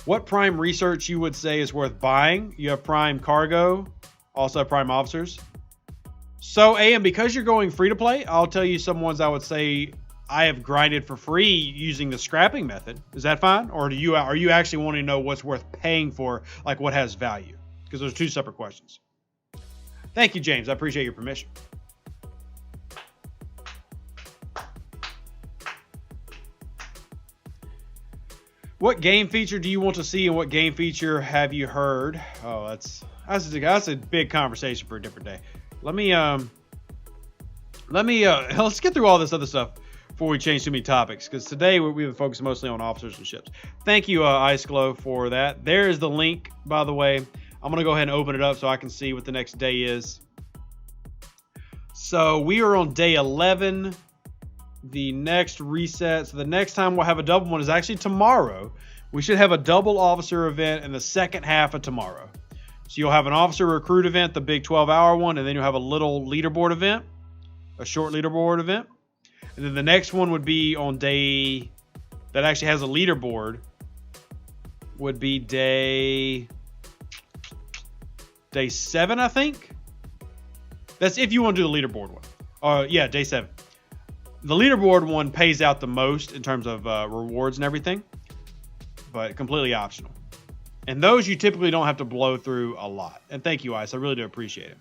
what prime research you would say is worth buying? You have prime cargo, also have prime officers. So, AM, because you're going free to play, I'll tell you some ones I would say I have grinded for free using the scrapping method. Is that fine? Or are you actually wanting to know what's worth paying for, like what has value? Because those are two separate questions. Thank you, James. I appreciate your permission. What game feature do you want to see and what game feature have you heard? Oh, that's a big conversation for a different day. Let's get through all this other stuff before we change too many topics, because today we've been focused mostly on officers and ships. Thank you, Ice Glow, for that. There is the link, by the way. I'm going to go ahead and open it up so I can see what the next day is. So we are on day 11. The next reset. So the next time we'll have a double one is actually tomorrow. We should have a double officer event in the second half of tomorrow. So you'll have an officer recruit event, the big 12-hour one, and then you'll have a little leaderboard event, a short leaderboard event. And then the next one would be on day that actually has a leaderboard, would be day 7, I think. That's if you want to do the leaderboard one. Yeah, day 7. The leaderboard one pays out the most in terms of rewards and everything, but completely optional. And those you typically don't have to blow through a lot. And thank you, Ice. I really do appreciate it.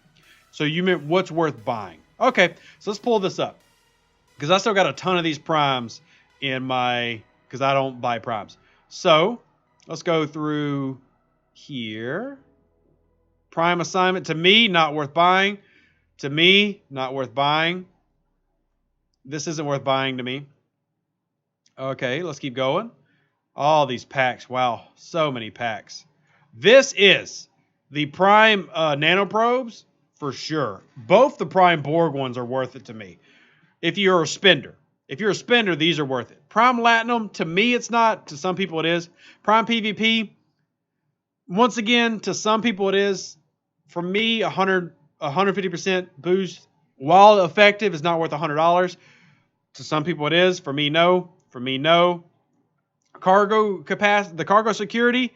So you meant what's worth buying. Okay, so let's pull this up, because I still got a ton of these primes in my, because I don't buy primes. So let's go through here. Prime assignment, to me, not worth buying. To me, not worth buying. This isn't worth buying to me. Okay, let's keep going. All these packs. Wow, so many packs. This is the prime nanoprobes for sure. Both the prime Borg ones are worth it to me. If you're a spender. If you're a spender, these are worth it. Prime Latinum, to me it's not. To some people it is. Prime PvP, once again, to some people it is. For me, 150% boost, while effective, is not worth $100. To some people it is. For me, no. For me, no. Cargo capacity, the cargo security,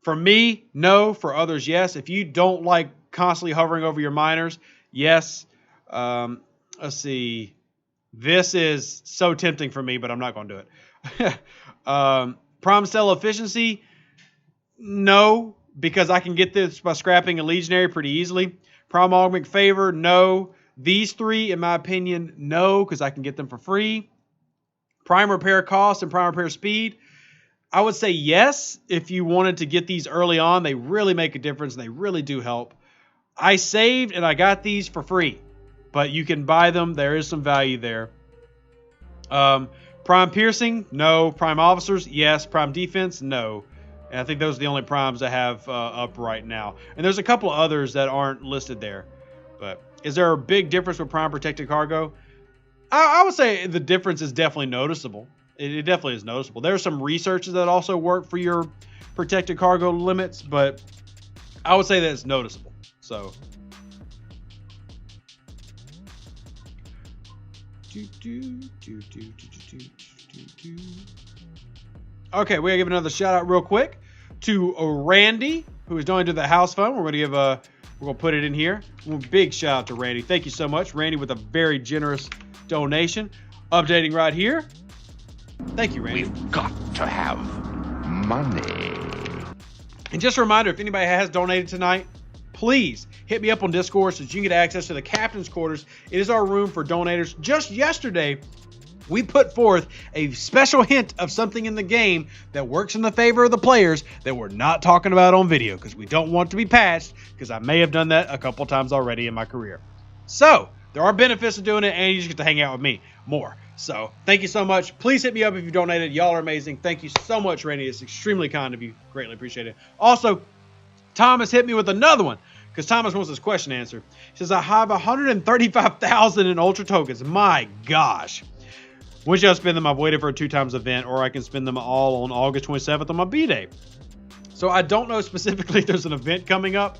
for me, no. For others, yes. If you don't like constantly hovering over your miners, yes. Let's see. This is so tempting for me, but I'm not going to do it. Prime Stella efficiency, No, because I can get this by scrapping a Legionary pretty easily. Prime Augment Favor, no. These three, in my opinion, no, because I can get them for free. Prime Repair Cost and Prime Repair Speed, I would say yes if you wanted to get these early on. They really make a difference, and they really do help. I saved, and I got these for free, but you can buy them. There is some value there. Prime Piercing, no. Prime Officers, yes. Prime Defense, no. And I think those are the only primes I have up right now. And there's a couple of others that aren't listed there. But is there a big difference with Prime Protected Cargo? I would say the difference is definitely noticeable. It definitely is noticeable. There are some researches that also work for your Protected Cargo limits, but I would say that it's noticeable. So... Okay, we're gonna give another shout out real quick to Randy, who is donated to the house fund. We're gonna put it in here. Big shout out to Randy. Thank you so much, Randy, with a very generous donation. Updating right here. Thank you, Randy. We've got to have money. And just a reminder, if anybody has donated tonight, please hit me up on Discord so that you can get access to the captain's quarters. It is our room for donators. Just yesterday, we put forth a special hint of something in the game that works in the favor of the players that we're not talking about on video because we don't want to be patched, because I may have done that a couple times already in my career. So there are benefits to doing it, and you just get to hang out with me more. So thank you so much. Please hit me up if you donated. Y'all are amazing. Thank you so much, Randy. It's extremely kind of you. Greatly appreciate it. Also, Thomas hit me with another one because Thomas wants his question answered. He says, I have 135,000 in Ultra tokens. My gosh. When should I spend them? I've waited for a 2x event, or I can spend them all on August 27th on my B-Day. So I don't know specifically if there's an event coming up.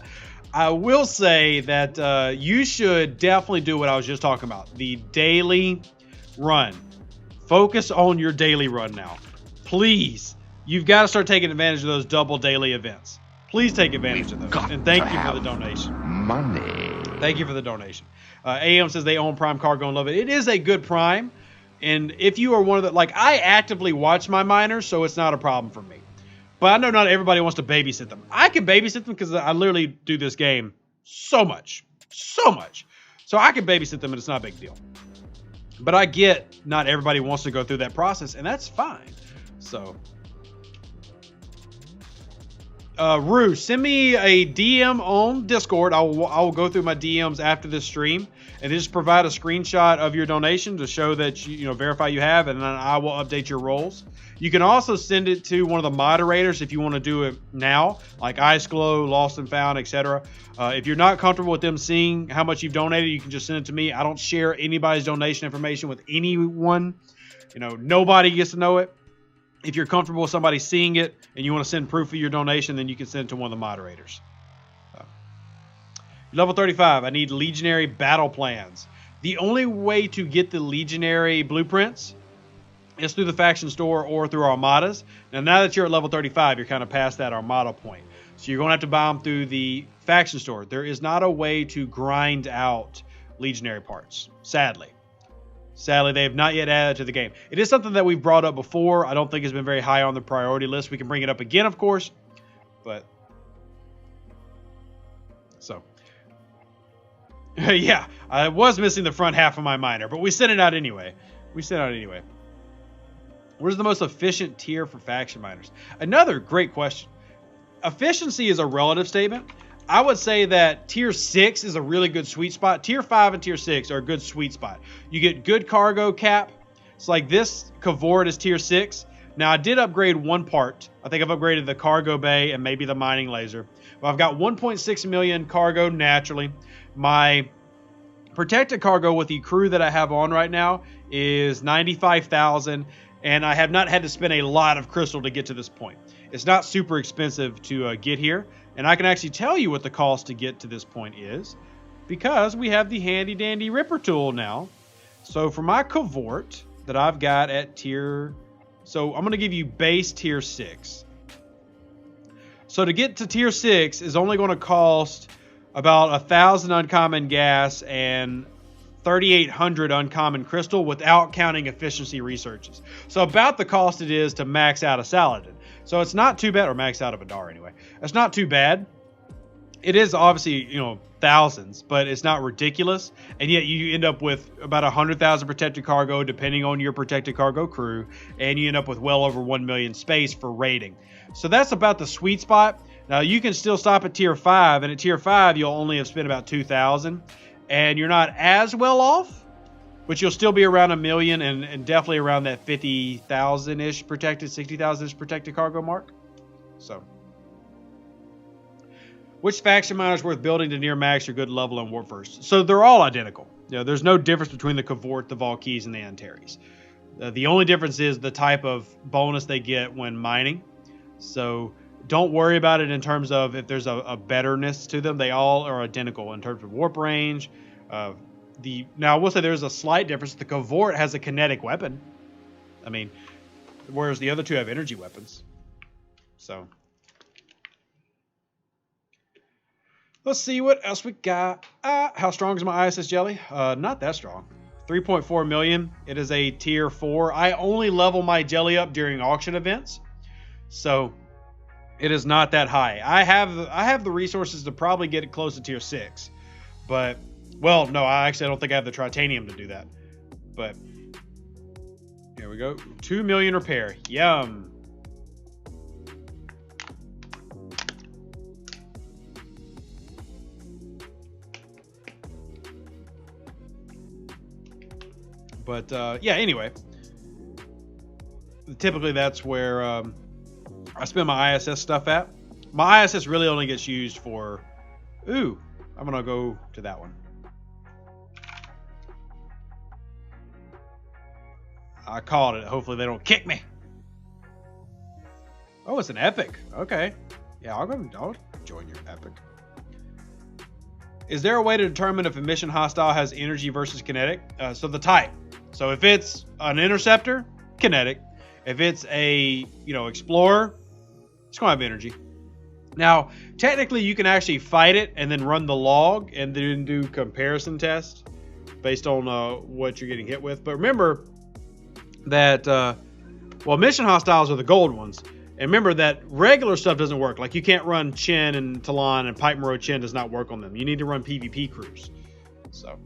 I will say that you should definitely do what I was just talking about. The daily run. Focus on your daily run now. Please. You've got to start taking advantage of those double daily events. Please take advantage of those. And thank you for the donation. Money. Thank you for the donation. AM says they own Prime Cargo and love it. It is a good Prime. And if you are one of the, like, I actively watch my miners, so it's not a problem for me. But I know not everybody wants to babysit them. I can babysit them because I literally do this game so much. So much. So I can babysit them and it's not a big deal. But I get not everybody wants to go through that process, and that's fine. So, Rue, send me a DM on Discord. I will go through my DMs after this stream, and just provide a screenshot of your donation to show that you verify you have, and then I will update your roles. You can also send it to one of the moderators if you want to do it now, like Ice Glow, Lost and Found, etc. If you're not comfortable with them seeing how much you've donated, you can just send it to me. I don't share anybody's donation information with anyone. Nobody gets to know it. If you're comfortable with somebody seeing it and you want to send proof of your donation, then you can send it to one of the moderators. Level 35, I need Legionary battle plans. The only way to get the Legionary blueprints is through the faction store or through Armadas. Now that you're at level 35, you're kind of past that Armada point. So you're going to have to buy them through the faction store. There is not a way to grind out Legionary parts, sadly. Sadly, they have not yet added to the game. It is something that we've brought up before. I don't think it's been very high on the priority list. We can bring it up again, of course. But, so. Yeah, I was missing the front half of my miner, but we sent it out anyway. Where's the most efficient tier for faction miners? Another great question. Efficiency is a relative statement. I would say that tier 6 is a really good sweet spot. Tier 5 and tier 6 are a good sweet spot. You get good cargo cap. It's like this Cavort is tier 6. Now, I did upgrade one part. I think I've upgraded the cargo bay and maybe the mining laser. But I've got 1.6 million cargo naturally. My protected cargo with the crew that I have on right now is 95,000. And I have not had to spend a lot of crystal to get to this point. It's not super expensive to get here. And I can actually tell you what the cost to get to this point is, because we have the handy dandy Ripper tool now. So for my Cavort that I've got at tier... So I'm going to give you base tier 6. So to get to tier 6 is only going to cost about 1,000 uncommon gas and 3,800 uncommon crystal without counting efficiency researches. So about the cost it is to max out a Saladin. So it's not too bad, or max out a Vidar anyway. It's not too bad. It is obviously, you know, thousands, but it's not ridiculous. And yet you end up with about 100,000 protected cargo, depending on your protected cargo crew. And you end up with well over 1 million space for raiding. So that's about the sweet spot. Now you can still stop at tier 5. And at tier 5, you'll only have spent about 2,000. And you're not as well off, but you'll still be around 1 million and definitely around that 50,000-ish protected, 60,000-ish protected cargo mark. So, which faction miner is worth building to near max or good level on War First? So they're all identical. You know, there's no difference between the Cavort, the Valkyries, and the Antares. The only difference is the type of bonus they get when mining. So don't worry about it in terms of if there's a betterness to them. They all are identical in terms of warp range. Now I will say there's a slight difference. The Cavort has a kinetic weapon. I mean, whereas the other two have energy weapons. So let's see what else we got. How strong is my ISS Jelly? Not that strong. 3.4 million. It is a tier 4. I only level my Jelly up during auction events. So it is not that high. I have the resources to probably get it close to tier 6. But, well, no, I don't think I have the Tritanium to do that. But, here we go. 2 million repair. Yum. But, yeah, anyway. Typically, that's where I spend my ISS stuff at. My ISS really only gets used for... Ooh, I'm going to go to that one. I called it. Hopefully they don't kick me. Oh, it's an epic. Okay. Yeah, I'll join your epic. Is there a way to determine if a mission hostile has energy versus kinetic? So the type. So if it's an interceptor, kinetic. If it's a, explorer, it's going to have energy. Now, technically, you can actually fight it and then run the log and then do comparison tests based on what you're getting hit with. But remember that, mission hostiles are the gold ones. And remember that regular stuff doesn't work. Like, you can't run Chen and Talon, and Pipe Moro Chen does not work on them. You need to run PvP crews. So,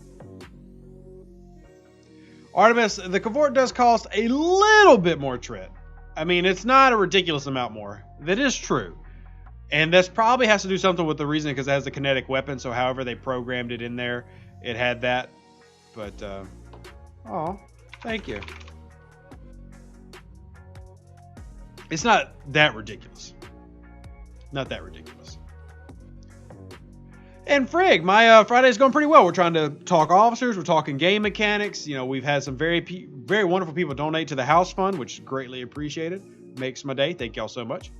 Artemis, the Cavort does cost a little bit more trit. I mean, it's not a ridiculous amount more. That is true. And this probably has to do something with the reason because it has a kinetic weapon. So however they programmed it in there, it had that. But, oh, thank you. It's not that ridiculous. Not that ridiculous. And frig, my Friday's going pretty well. We're trying to talk officers. We're talking game mechanics. We've had some very wonderful people donate to the house fund, which is greatly appreciated. Makes my day. Thank y'all so much.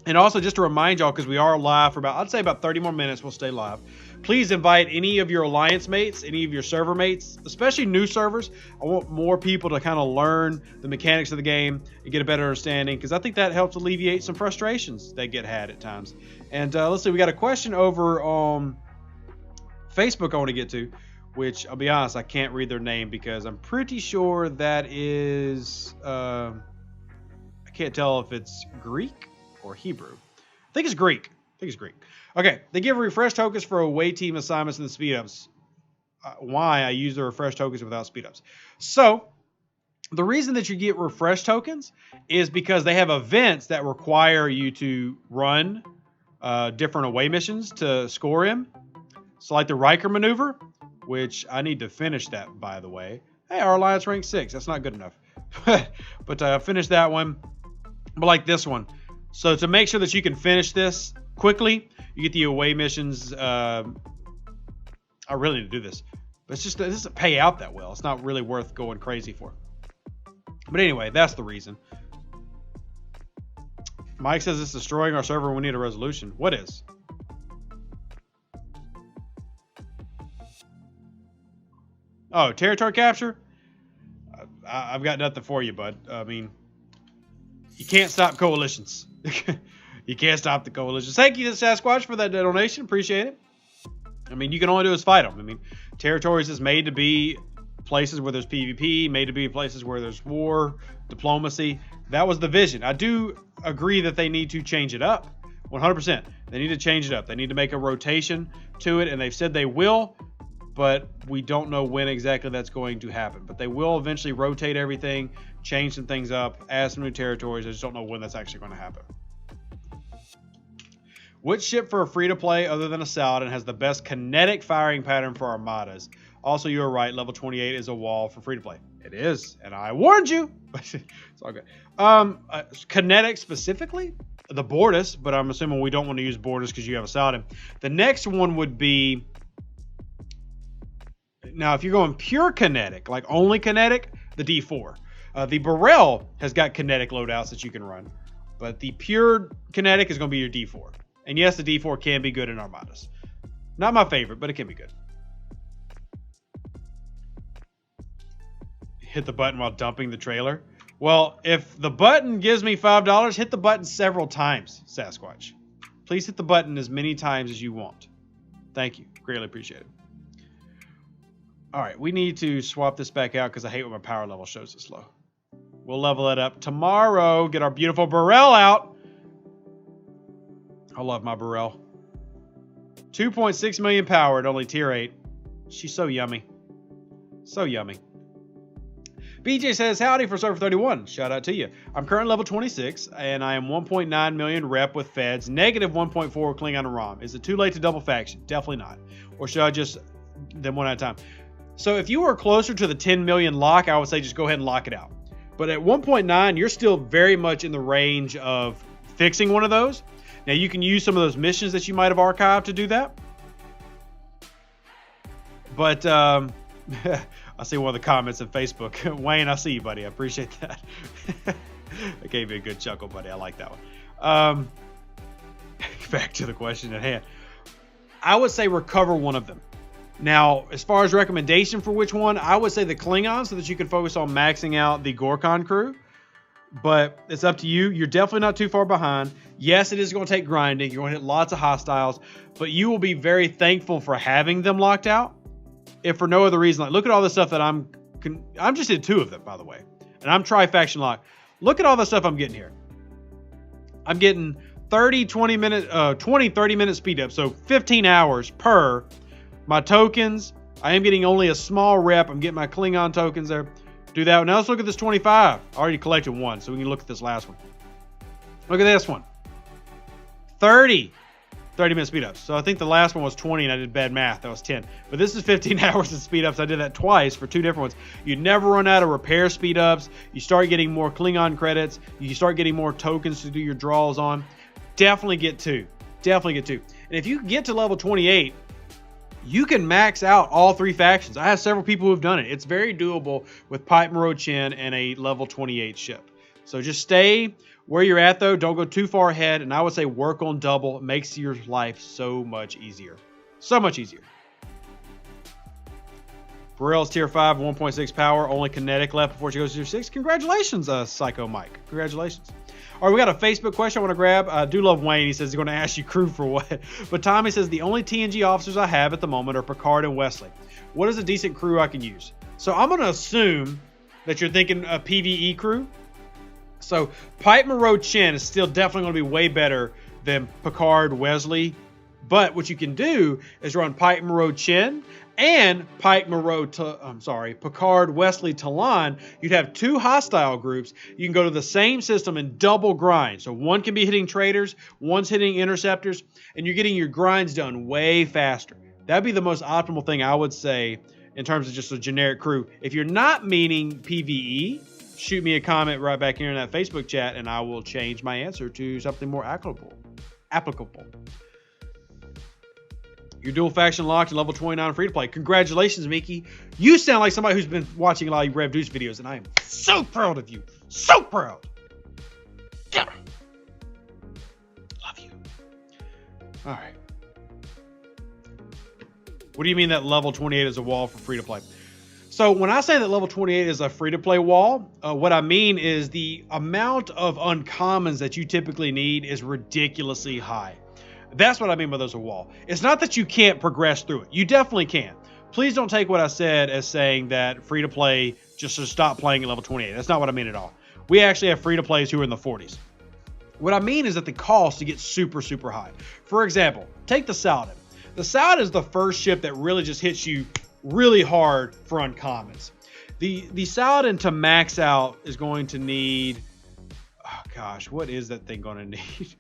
And also, just to remind y'all, because we are live for I'd say about 30 more minutes, we'll stay live. Please invite any of your alliance mates, any of your server mates, especially new servers. I want more people to kind of learn the mechanics of the game and get a better understanding, because I think that helps alleviate some frustrations they get had at times. And let's see, we got a question over on Facebook I want to get to, which I'll be honest, I can't read their name because I'm pretty sure that is, I can't tell if it's Greek or Hebrew. I think it's Greek. Okay, they give refresh tokens for away team assignments and the speed ups. Why I use the refresh tokens without speed ups. So, the reason that you get refresh tokens is because they have events that require you to run different away missions to score in. So, like the Riker maneuver, which I need to finish that, by the way. Hey, our alliance rank 6. That's not good enough. But finish that one. But like this one. So to make sure that you can finish this quickly, you get the away missions. I really need to do this. But it doesn't pay out that well. It's not really worth going crazy for. But anyway, that's the reason. Mike says it's destroying our server and we need a resolution. What is? Oh, territory capture? I've got nothing for you, bud. I mean, you can't stop coalitions. You can't stop the coalitions. Thank you to Sasquatch for that donation. Appreciate it. I mean, you can only do is fight them. I mean, territories is made to be places where there's PvP, made to be places where there's war, diplomacy. That was the vision. I do agree that they need to change it up. 100%. They need to change it up. They need to make a rotation to it, and they've said they will, but we don't know when exactly that's going to happen. But they will eventually rotate everything, change some things up, add some new territories. I just don't know when that's actually going to happen. Which ship for a free-to-play other than a Saladin has the best kinetic firing pattern for armadas? Also, you are right. Level 28 is a wall for free-to-play. It is, and I warned you. It's all good. Kinetic specifically, the Bortis, but I'm assuming we don't want to use Bortis because you have a Saladin. The next one would be... Now, if you're going pure kinetic, like only kinetic, the D4. The Brawl has got kinetic loadouts that you can run, but the pure kinetic is going to be your D4. And yes, the D4 can be good in armadas. Not my favorite, but it can be good. Hit the button while dumping the trailer. Well, if the button gives me $5, hit the button several times, Sasquatch. Please hit the button as many times as you want. Thank you. Greatly appreciate it. All right, we need to swap this back out because I hate when my power level shows this low. We'll level it up tomorrow. Get our beautiful Burrell out. I love my Burrell. 2.6 million power at only tier 8. She's so yummy. So yummy. BJ says, howdy for server 31. Shout out to you. I'm currently level 26, and I am 1.9 million rep with feds, negative 1.4 Klingon and ROM. Is it too late to double faction? Definitely not. Or should I just them one at a time? So if you were closer to the 10 million lock, I would say just go ahead and lock it out. But at 1.9, you're still very much in the range of fixing one of those. Now, you can use some of those missions that you might have archived to do that. But I see one of the comments on Facebook. Wayne, I see you, buddy. I appreciate that. That gave me a good chuckle, buddy. I like that one. Back to the question at hand. I would say recover one of them. Now, as far as recommendation for which one, I would say the Klingon so that you can focus on maxing out the Gorkon crew. But it's up to you. You're definitely not too far behind. Yes, it is going to take grinding. You're going to hit lots of hostiles. But you will be very thankful for having them locked out. If for no other reason. Like, look at all the stuff that I'm just in 2 of them, by the way. And I'm tri-faction locked. Look at all the stuff I'm getting here. I'm getting 30 minute speed up. So 15 hours per. My tokens. I am getting only a small rep. I'm getting my Klingon tokens there. Do that. Now let's look at this 25. I already collected one, so we can look at this last one. Look at this one. 30 minute speed ups. So I think the last one was 20 and I did bad math. That was 10. But this is 15 hours of speed ups. I did that twice for 2 different ones. You never run out of repair speed ups. You start getting more Klingon credits. You start getting more tokens to do your draws on. Definitely get 2. Definitely get 2. And if you get to level 28, you can max out all 3 factions. I have several people who have done it. It's very doable with Pipe Moro Chin and a level 28 ship. So just stay where you're at, though. Don't go too far ahead. And I would say work on double. It makes your life so much easier. So much easier. Burrell's tier 5, 1.6 power. Only kinetic left before she goes to tier 6. Congratulations, Psycho Mike. Congratulations. All right, we got a Facebook question I want to grab. I do love Wayne. He says he's going to ask you crew for what. But Tommy says the only TNG officers I have at the moment are Picard and Wesley. What is a decent crew I can use? So I'm going to assume that you're thinking a PvE crew. So Pipe Moreau Chen is still definitely going to be way better than Picard Wesley. But what you can do is run Pipe Moreau Chen and Picard Wesley Talon. You'd have 2 hostile groups. You can go to the same system and double grind. So one can be hitting traders, one's hitting interceptors, and you're getting your grinds done way faster. That'd be the most optimal thing I would say in terms of just a generic crew. If you're not meaning PvE, shoot me a comment right back here in that Facebook chat and I will change my answer to something more applicable. Your dual faction locked and level 29 free to play. Congratulations, Mickey. You sound like somebody who's been watching a lot of Rev Deuce videos, and I am so proud of you. So proud. Yeah. Love you. All right. What do you mean that level 28 is a wall for free to play? So when I say that level 28 is a free to play wall, what I mean is the amount of uncommons that you typically need is ridiculously high. That's what I mean by there's a wall. It's not that you can't progress through it. You definitely can. Please don't take what I said as saying that free-to-play just to stop playing at level 28. That's not what I mean at all. We actually have free-to-plays who are in the 40s. What I mean is that the cost to get super, super high. For example, take the Saladin. The Saladin is the first ship that really just hits you really hard for uncommons. The Saladin to max out is going to need... Oh, gosh, what is that thing going to need?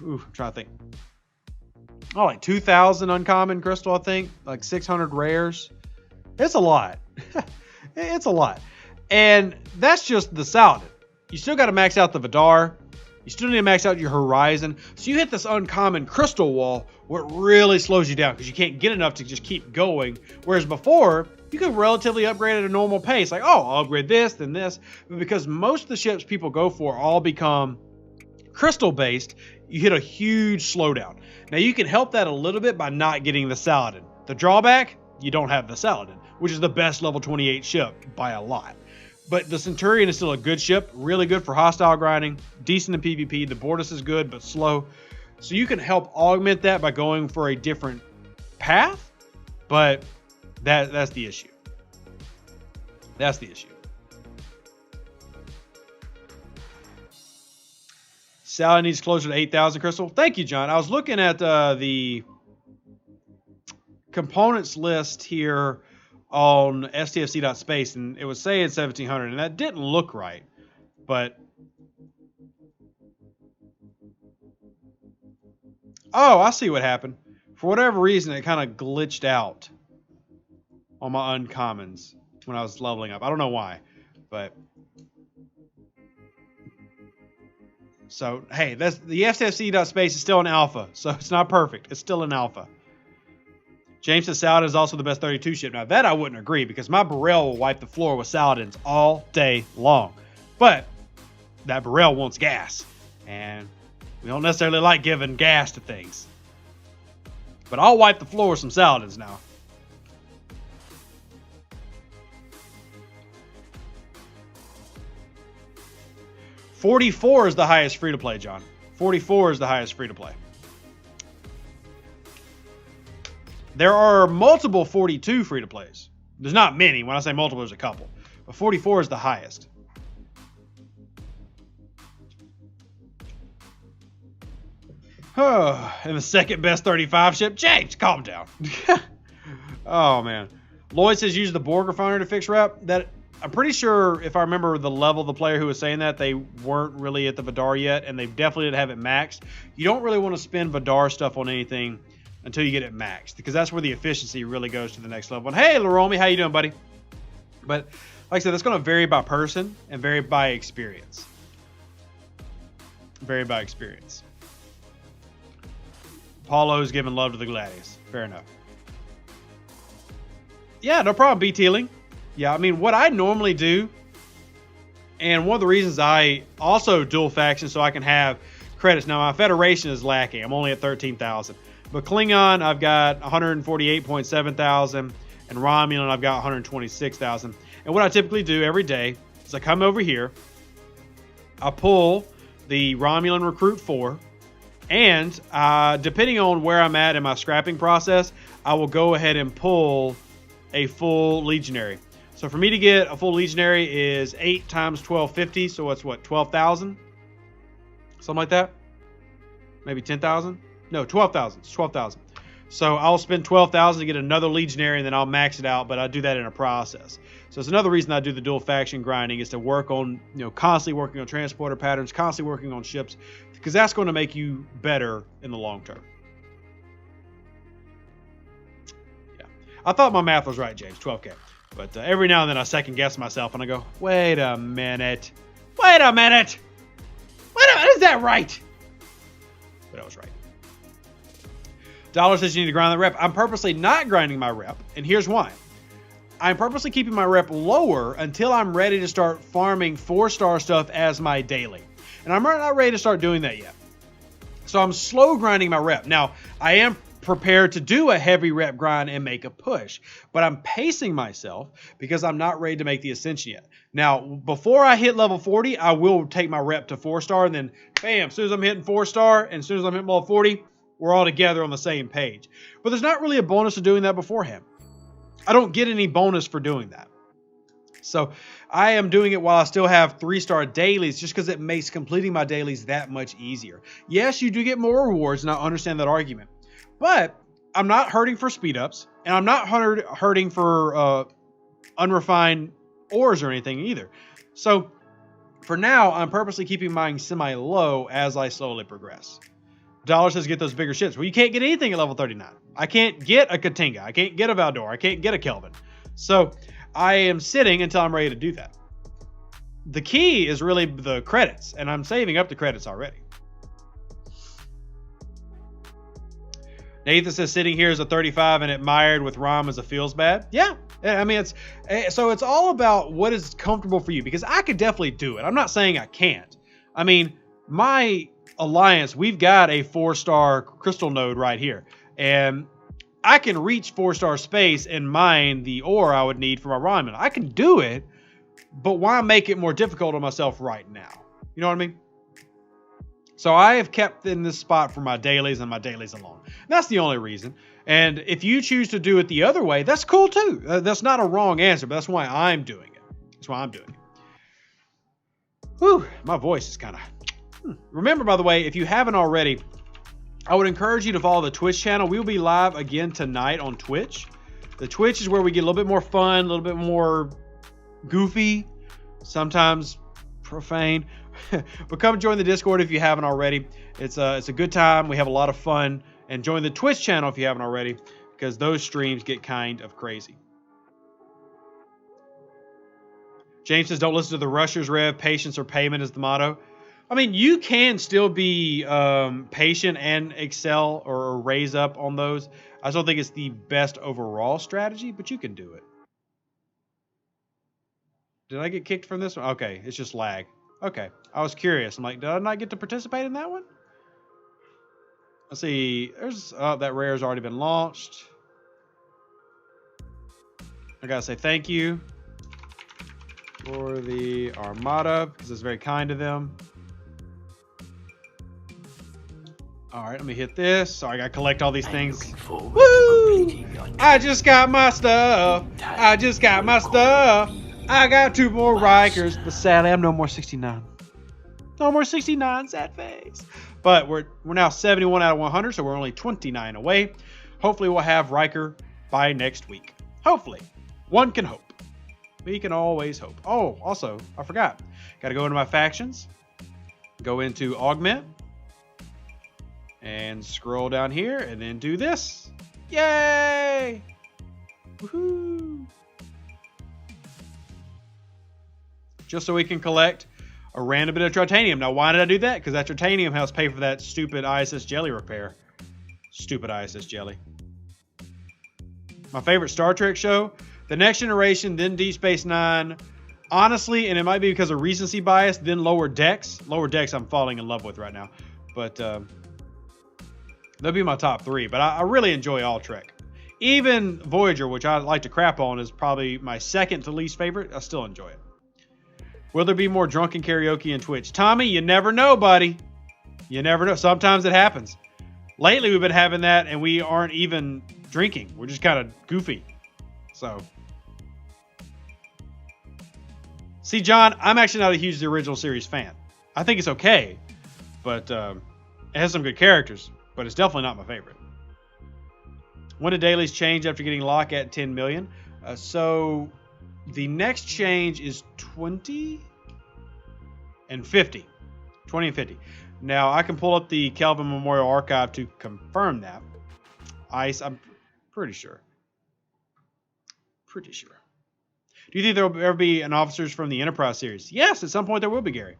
Ooh, I'm trying to think. Oh, like 2,000 uncommon crystal, I think. Like 600 rares. It's a lot. It's a lot. And that's just the Saladin. You still got to max out the Vidar. You still need to max out your Horizon. So you hit this uncommon crystal wall where it really slows you down because you can't get enough to just keep going. Whereas before, you could relatively upgrade at a normal pace. Like, oh, I'll upgrade this, then this. But because most of the ships people go for all become crystal based, you hit a huge slowdown. Now you can help that a little bit by not getting the Saladin. The drawback, you don't have the Saladin, which is the best level 28 ship by a lot. But the Centurion is still a good ship, really good for hostile grinding, decent in PvP. The Bortis is good, but slow. So you can help augment that by going for a different path, but that's the issue. That's the issue. Sally needs closer to 8,000 crystal. Thank you, John. I was looking at the components list here on STFC.space, and it was saying 1,700, and that didn't look right. But oh, I see what happened. For whatever reason, it kind of glitched out on my uncommons when I was leveling up. I don't know why, but so hey, that's the STFC.space is still an alpha, so it's not perfect. It's still an alpha. James says Saladin is also the best 32 ship. Now that I wouldn't agree because my Burrell will wipe the floor with Saladins all day long. But that Burrell wants gas. And we don't necessarily like giving gas to things. But I'll wipe the floor with some Saladins now. $44 is the highest free-to-play, John. 44 is the highest free-to-play. There are multiple 42 free-to-plays. There's not many. When I say multiple, there's a couple. But 44 is the highest. And the second best 35 ship. James, calm down. Oh, man. Lloyd says use the Borg refiner to fix rep. That I'm pretty sure, if I remember the level of the player who was saying that, they weren't really at the Vidar yet, and they definitely didn't have it maxed. You don't really want to spend Vidar stuff on anything until you get it maxed, because that's where the efficiency really goes to the next level. And hey, Laromi, how you doing, buddy? But like I said, that's going to vary by person and vary by experience. Vary by experience. Paulo's giving love to the Gladius. Fair enough. Yeah, no problem, B-Tealing. Yeah, I mean, what I normally do, and one of the reasons I also dual faction so I can have credits. Now, my Federation is lacking. I'm only at 13,000. But Klingon, I've got 148.7 thousand, and Romulan, I've got 126,000. And what I typically do every day is I come over here, I pull the Romulan Recruit 4, and depending on where I'm at in my scrapping process, I will go ahead and pull a full Legionary. So for me to get a full Legionary is 8 times 1250, so it's what, 12,000? Something like that? Maybe 10,000? No, 12,000. It's 12,000. So I'll spend 12,000 to get another Legionary, and then I'll max it out, but I do that in a process. So it's another reason I do the dual faction grinding, is to work on, constantly working on transporter patterns, constantly working on ships, because that's going to make you better in the long term. Yeah. I thought my math was right, James, 12K. But every now and then I second guess myself and I go, wait a minute. Wait a minute. Is that right? But I was right. Dollar says you need to grind the rep. I'm purposely not grinding my rep, and here's why. I'm purposely keeping my rep lower until I'm ready to start farming 4-star stuff as my daily. And I'm not ready to start doing that yet. So I'm slow grinding my rep. Now, I am prepared to do a heavy rep grind and make a push, but I'm pacing myself because I'm not ready to make the ascension yet. Now, before I hit level 40, I will take my rep to 4-star, and then bam, as soon as I'm hitting 4-star and as soon as I'm hitting level 40, we're all together on the same page. But there's not really a bonus to doing that beforehand. I don't get any bonus for doing that. So I am doing it while I still have 3-star dailies, just because it makes completing my dailies that much easier. Yes, you do get more rewards, and I understand that argument. But I'm not hurting for speed ups, and I'm not hurting for unrefined ores or anything either. So for now, I'm purposely keeping mine semi-low as I slowly progress. Dollar says get those bigger ships. Well, you can't get anything at level 39. I can't get a Katinga. I can't get a Valdor. I can't get a Kelvin. So I am sitting until I'm ready to do that. The key is really the credits, and I'm saving up the credits already. Nathan says sitting here as a 35 and admired with Rom as a feels bad. Yeah. I mean, it's all about what is comfortable for you, because I could definitely do it. I'm not saying I can't. I mean, my alliance, we've got a 4-star crystal node right here, and I can reach 4-star space and mine the ore I would need for my Ramen. I can do it, but why make it more difficult on myself right now? You know what I mean? So I have kept in this spot for my dailies and my dailies alone. That's the only reason. And if you choose to do it the other way, that's cool too. That's not a wrong answer, but that's why I'm doing it. That's why I'm doing it. Whew, my voice is kind of... Remember, by the way, if you haven't already, I would encourage you to follow the Twitch channel. We'll be live again tonight on Twitch. The Twitch is where we get a little bit more fun, a little bit more goofy, sometimes profane. But come join the Discord if you haven't already. It's a good time. We have a lot of fun. And join the Twitch channel if you haven't already, because those streams get kind of crazy. James says, don't listen to the rushers, Rev. Patience or payment is the motto. I mean, you can still be patient and excel or raise up on those. I still think it's the best overall strategy, but you can do it. Did I get kicked from this one? Okay, it's just lag. Okay, I was curious. I'm like, did I not get to participate in that one? Let's see. There's that rare has already been launched. I gotta say thank you for the Armada, because it's very kind of them. All right, let me hit this. Sorry, I gotta collect all these things. Woo! I just got my stuff. I just got my stuff. I got 2 more Rikers, but sadly, I'm no more 69. No more 69, sad face. But we're now 71 out of 100, so we're only 29 away. Hopefully, we'll have Riker by next week. Hopefully. One can hope. We can always hope. Oh, also, I forgot. Got to go into my factions. Go into Augment. And scroll down here, and then do this. Yay! Woohoo! Just so we can collect a random bit of titanium. Now, why did I do that? Because that titanium helps pay for that stupid ISS Jelly repair. Stupid ISS Jelly. My favorite Star Trek show, The Next Generation, then Deep Space Nine. Honestly, and it might be because of recency bias, then Lower Decks. Lower Decks I'm falling in love with right now. But they'll be my top 3. But I really enjoy all Trek. Even Voyager, which I like to crap on, is probably my second to least favorite. I still enjoy it. Will there be more drunken karaoke in Twitch? Tommy, you never know, buddy. You never know. Sometimes it happens. Lately, we've been having that, and we aren't even drinking. We're just kind of goofy. So. See, John, I'm actually not a huge The Original Series fan. I think it's okay, but it has some good characters, but it's definitely not my favorite. When did dailies change after getting lock at 10 million? So the next change is 20 and 50. 20 and 50. Now, I can pull up the Kelvin Memorial Archive to confirm that. I'm pretty sure. Pretty sure. Do you think there will ever be an Officers from the Enterprise series? Yes, at some point there will be, Gary.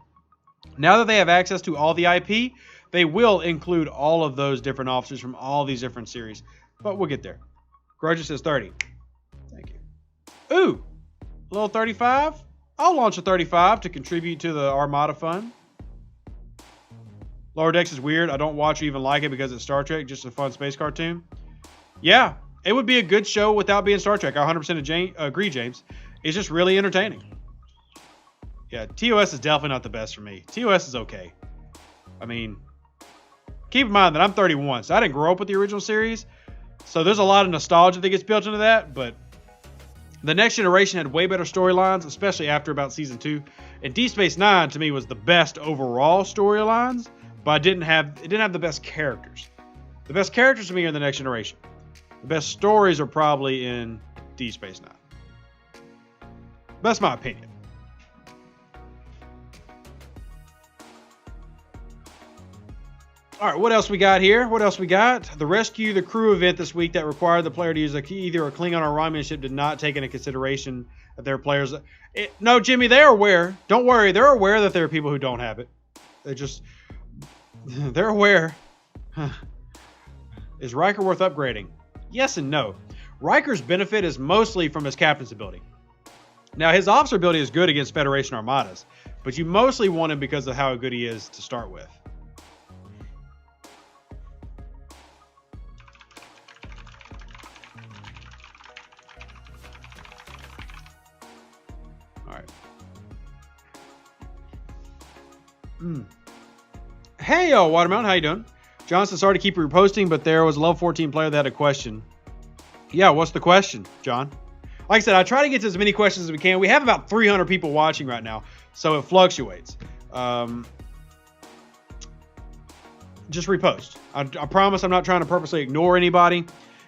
Now that they have access to all the IP, they will include all of those different officers from all these different series. But we'll get there. Grudge says 30. Thank you. Ooh, a little 35. I'll launch a 35 to contribute to the Armada fund. Lower Decks is weird. I don't watch or even like it because it's Star Trek, just a fun space cartoon. Yeah, it would be a good show without being Star Trek. I 100% agree, James. It's just really entertaining. Yeah, TOS is definitely not the best for me. TOS is okay. I mean, keep in mind that I'm 31, so I didn't grow up with the original series. So there's a lot of nostalgia that gets built into that, but the Next Generation had way better storylines, especially after about Season 2. And Deep Space Nine, to me, was the best overall storylines, but it didn't have the best characters. The best characters to me are in the Next Generation. The best stories are probably in Deep Space Nine. That's my opinion. All right, what else we got here? What else we got? The Rescue the Crew event this week that required the player to use either a Klingon or Romulan ship did not take into consideration that their players... No, Jimmy, they are aware. Don't worry. They're aware that there are people who don't have it. They're aware. Is Riker worth upgrading? Yes and no. Riker's benefit is mostly from his captain's ability. Now, his officer ability is good against Federation armadas, but you mostly want him because of how good he is to start with. Hey, Watermelon, how you doing? Johnson, sorry to keep reposting, but there was a level 14 player that had a question. Yeah, what's the question, John? Like I said, I try to get to as many questions as we can. We have about 300 people watching right now, so it fluctuates. Just repost. I promise I'm not trying to purposely ignore anybody.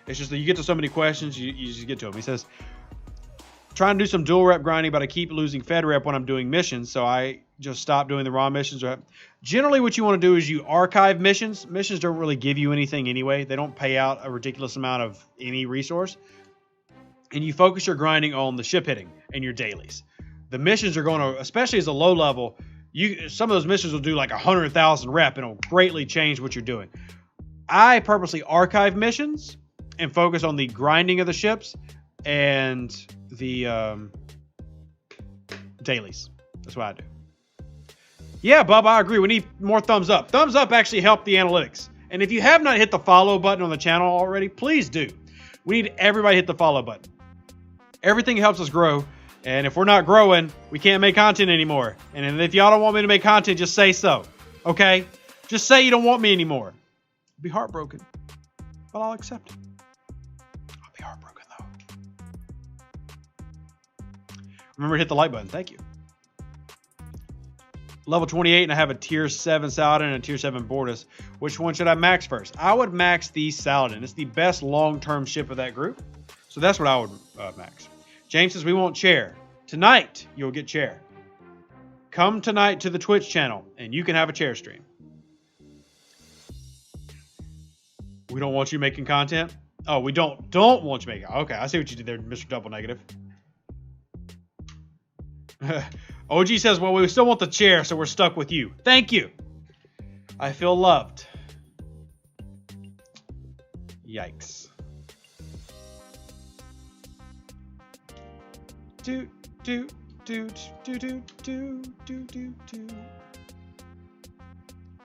It's just that you get to so many questions, you just get to them. He says, trying to do some dual rep grinding, but I keep losing fed rep when I'm doing missions, so I just stop doing the raw missions. Generally, what you want to do is you archive missions. Missions don't really give you anything anyway. They don't pay out a ridiculous amount of any resource. And you focus your grinding on the ship hitting and your dailies. The missions are going to, especially as a low level, some of those missions will do like 100,000 rep and it'll greatly change what you're doing. I purposely archive missions and focus on the grinding of the ships and the dailies. That's what I do. Yeah, Bub, I agree. We need more thumbs up. Thumbs up actually help the analytics. And if you have not hit the follow button on the channel already, please do. We need everybody to hit the follow button. Everything helps us grow. And if we're not growing, we can't make content anymore. And if y'all don't want me to make content, just say so. Okay? Just say you don't want me anymore. I'll be heartbroken. But I'll accept it. I'll be heartbroken, though. Remember to hit the like button. Thank you. Level 28, and I have a tier 7 Saladin and a tier 7 Bortis. Which one should I max first? I would max the Saladin. It's the best long-term ship of that group. So that's what I would max. James says we want chair. Tonight, you'll get chair. Come tonight to the Twitch channel, and you can have a chair stream. We don't want you making content? Oh, we don't want you making... Okay, I see what you did there, Mr. Double Negative. OG says, well, we still want the chair, so we're stuck with you. Thank you. I feel loved. Yikes. Do.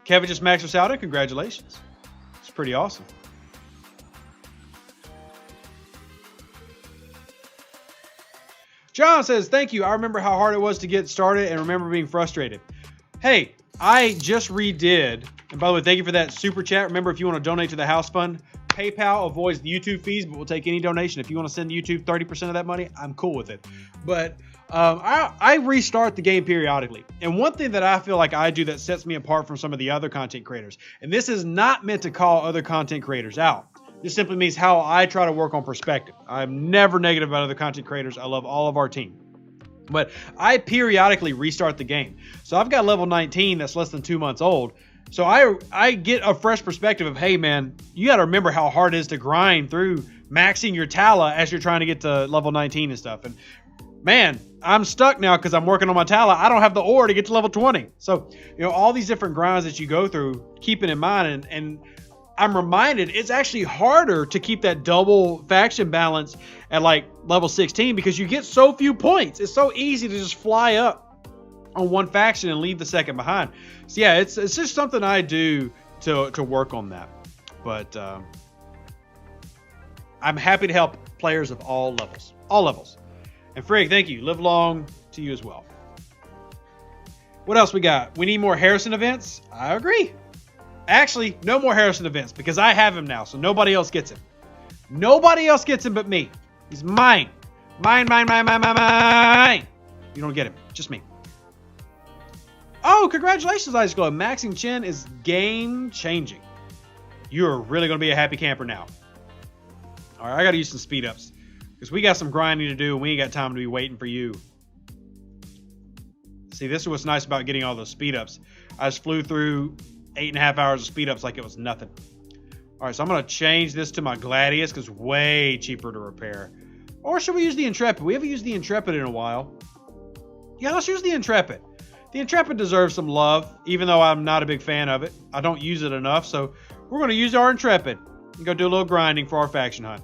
Kevin just maxed us out. Congratulations. It's pretty awesome. John says, thank you. I remember how hard it was to get started and remember being frustrated. Hey, I just redid. And by the way, thank you for that super chat. Remember, if you want to donate to the house fund, PayPal avoids the YouTube fees, but we'll take any donation. If you want to send YouTube 30% of that money, I'm cool with it. But I restart the game periodically. And one thing that I feel like I do that sets me apart from some of the other content creators, and this is not meant to call other content creators out. This simply means how I try to work on perspective. I'm never negative about other content creators. I love all of our team. But I periodically restart the game. So I've got level 19 that's less than 2 months old. So I get a fresh perspective of, hey man, you got to remember how hard it is to grind through maxing your Tala as you're trying to get to level 19 and stuff. And man, I'm stuck now because I'm working on my Tala. I don't have the ore to get to level 20. So, all these different grinds that you go through, keeping in mind, and I'm reminded it's actually harder to keep that double faction balance at like level 16 because you get so few points. It's so easy to just fly up on one faction and leave the second behind. So yeah, it's just something I do to work on that. But I'm happy to help players of all levels. All levels. And Frig, thank you. Live long to you as well. What else we got? We need more Harrison events. I agree. Actually, no more Harrison events because I have him now, so nobody else gets him. Nobody else gets him but me. He's mine. Mine, mine, mine, mine, mine, mine. You don't get him. Just me. Oh, congratulations, Ice Glow. Maxing Chin is game-changing. You're really going to be a happy camper now. All right, I got to use some speed-ups because we got some grinding to do and we ain't got time to be waiting for you. See, this is what's nice about getting all those speed-ups. I just flew through 8.5 hours of speed-ups like it was nothing. All right, so I'm going to change this to my Gladius because it's way cheaper to repair. Or should we use the Intrepid? We haven't used the Intrepid in a while. Yeah, let's use the Intrepid. The Intrepid deserves some love, even though I'm not a big fan of it. I don't use it enough, so we're going to use our Intrepid and go do a little grinding for our faction hunt.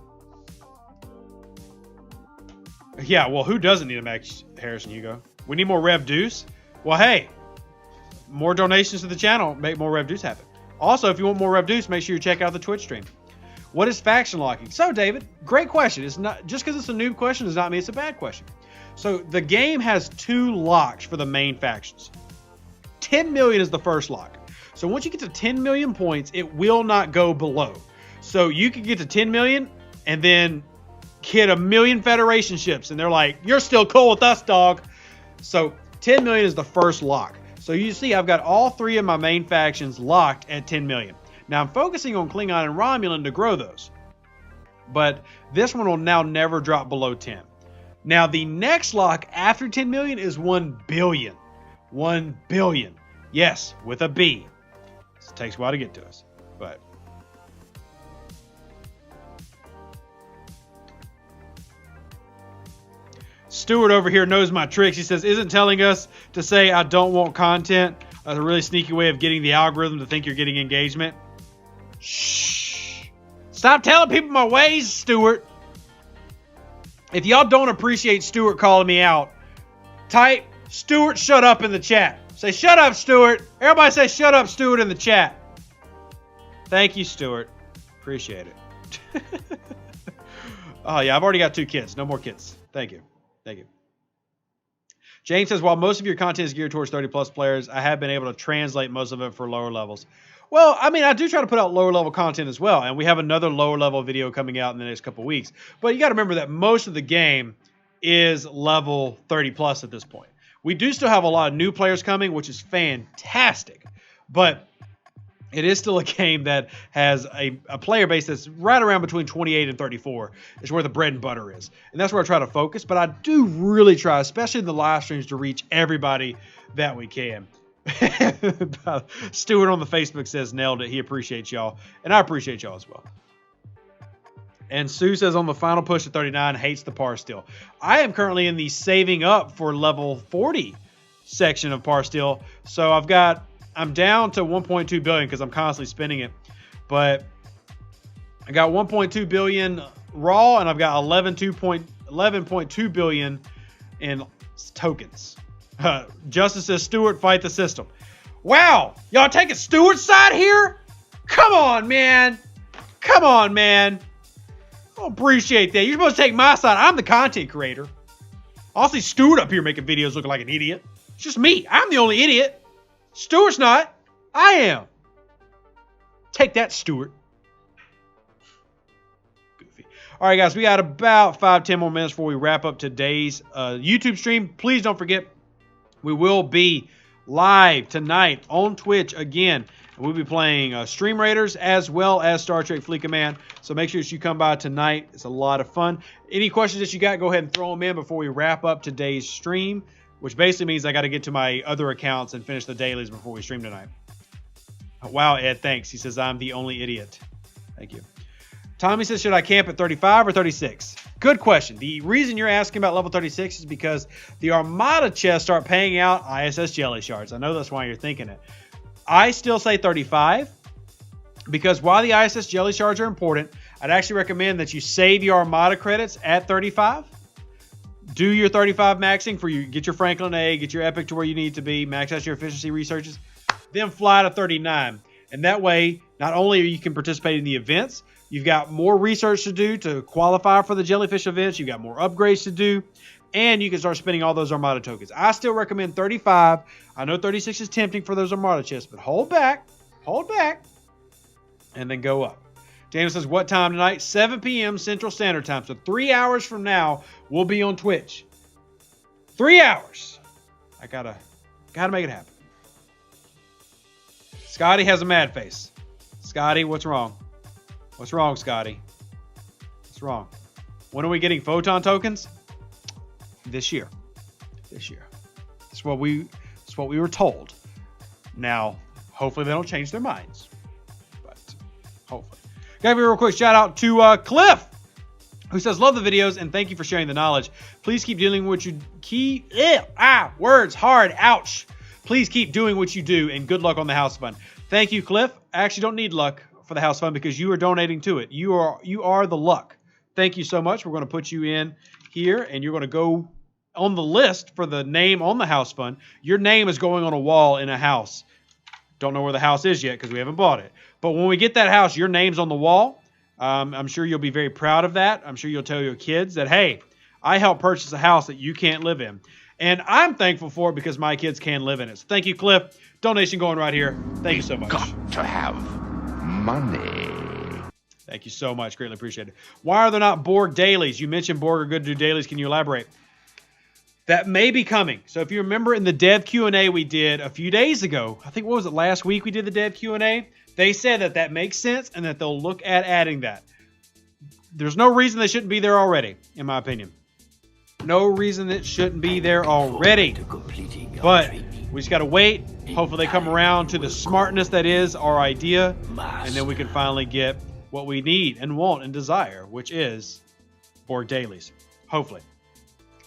Yeah, well, who doesn't need a Max Harrison, Hugo? We need more Rev Deuce? Well, hey, more donations to the channel make more Rev Deuce happen. Also, if you want more Rev Deuce, make sure you check out the Twitch stream. What is faction locking? So, David, great question. It's not just because it's a noob question does not mean it's a bad question. So, the game has 2 locks for the main factions. 10 million is the first lock. So, once you get to 10 million points, it will not go below. So, you can get to 10 million and then hit 1 million Federation ships, and they're like, "You're still cool with us, dog." So, 10 million is the first lock. So, you see, I've got all 3 of my main factions locked at 10 million. Now, I'm focusing on Klingon and Romulan to grow those. But this one will now never drop below 10. Now, the next lock after 10 million is 1 billion. 1 billion. Yes, with a B. It takes a while to get to us. But Stuart over here knows my tricks. He says, isn't telling us to say I don't want content a really sneaky way of getting the algorithm to think you're getting engagement? Shh. Stop telling people my ways, Stuart. If y'all don't appreciate Stuart calling me out, type Stuart shut up in the chat. Say shut up, Stuart. Everybody say shut up, Stuart in the chat. Thank you, Stuart. Appreciate it. Oh, yeah, I've already got 2 kids. No more kids. Thank you. Thank you. James says, while most of your content is geared towards 30-plus players, I have been able to translate most of it for lower levels. Well, I mean, I do try to put out lower-level content as well, and we have another lower-level video coming out in the next couple weeks. But you got to remember that most of the game is level 30-plus at this point. We do still have a lot of new players coming, which is fantastic. But it is still a game that has a player base that's right around between 28 and 34 is where the bread and butter is. And that's where I try to focus. But I do really try, especially in the live streams, to reach everybody that we can. Stuart on the Facebook says nailed it. He appreciates y'all. And I appreciate y'all as well. And Sue says on the final push to 39, hates the par still. I am currently in the saving up for level 40 section of par still. So I'm down to 1.2 billion because I'm constantly spending it. But I got 1.2 billion raw and I've got 11.2 billion in tokens. Justice says, Stuart, fight the system. Wow, y'all taking Stuart's side here? Come on, man. Come on, man. I don't appreciate that. You're supposed to take my side. I'm the content creator. I'll see Stuart up here making videos looking like an idiot. It's just me. I'm the only idiot. Stuart's not. I am. Take that, Stuart. Goofy. All right, guys. We got about 5-10 more minutes before we wrap up today's YouTube stream. Please don't forget, we will be live tonight on Twitch again. We'll be playing Stream Raiders as well as Star Trek Fleet Command. So make sure that you come by tonight. It's a lot of fun. Any questions that you got, go ahead and throw them in before we wrap up today's stream, which basically means I got to get to my other accounts and finish the dailies before we stream tonight. Wow, Ed, thanks. He says, I'm the only idiot. Thank you. Tommy says, should I camp at 35 or 36? Good question. The reason you're asking about level 36 is because the Armada chests start paying out ISS Jelly Shards. I know that's why you're thinking it. I still say 35 because while the ISS Jelly Shards are important, I'd actually recommend that you save your Armada credits at 35. Do your 35 maxing for you. Get your Franklin A, get your Epic to where you need to be, max out your efficiency researches, then fly to 39. And that way, not only you can participate in the events, you've got more research to do to qualify for the Jellyfish events. You've got more upgrades to do. And you can start spending all those Armada tokens. I still recommend 35. I know 36 is tempting for those Armada chests, but hold back. Hold back. and then go up. Daniel says, what time tonight? 7 p.m. Central Standard Time. So 3 hours from now, we'll be on Twitch. 3 hours. I gotta make it happen. Scotty has a mad face. Scotty, what's wrong? What's wrong, Scotty? What's wrong? When are we getting Photon tokens? This year. This year. That's what we were told. Now, hopefully they don't change their minds. But hopefully. Gotta be real quick shout out to Cliff, who says, love the videos and thank you for sharing the knowledge. Please keep dealing with what you words hard. Ouch. Please keep doing what you do and good luck on the house fund. Thank you, Cliff. I actually don't need luck for the house fund because you are donating to it. You are the luck. Thank you so much. We're going to put you in here and you're going to go on the list for the name on the house fund. Your name is going on a wall in a house. Don't know where the house is yet because we haven't bought it. But when we get that house, your name's on the wall. I'm sure you'll be very proud of that. I'm sure you'll tell your kids that, hey, I helped purchase a house that you can't live in. And I'm thankful for it because my kids can live in it. So thank you, Cliff. Donation going right here. Thank you so much. Got to have money. Thank you so much. Greatly appreciated. Why are there not Borg dailies? You mentioned Borg are good to do dailies. Can you elaborate? That may be coming. So if you remember in the dev Q&A we did a few days ago, I think, what was it, last week we did the dev Q&A? They said that makes sense and that they'll look at adding that. There's no reason they shouldn't be there already, in my opinion. No reason it shouldn't be there already. But we just got to wait. Hopefully they come around to the smartness that is our idea. And then we can finally get what we need and want and desire, which is Borg dailies. Hopefully.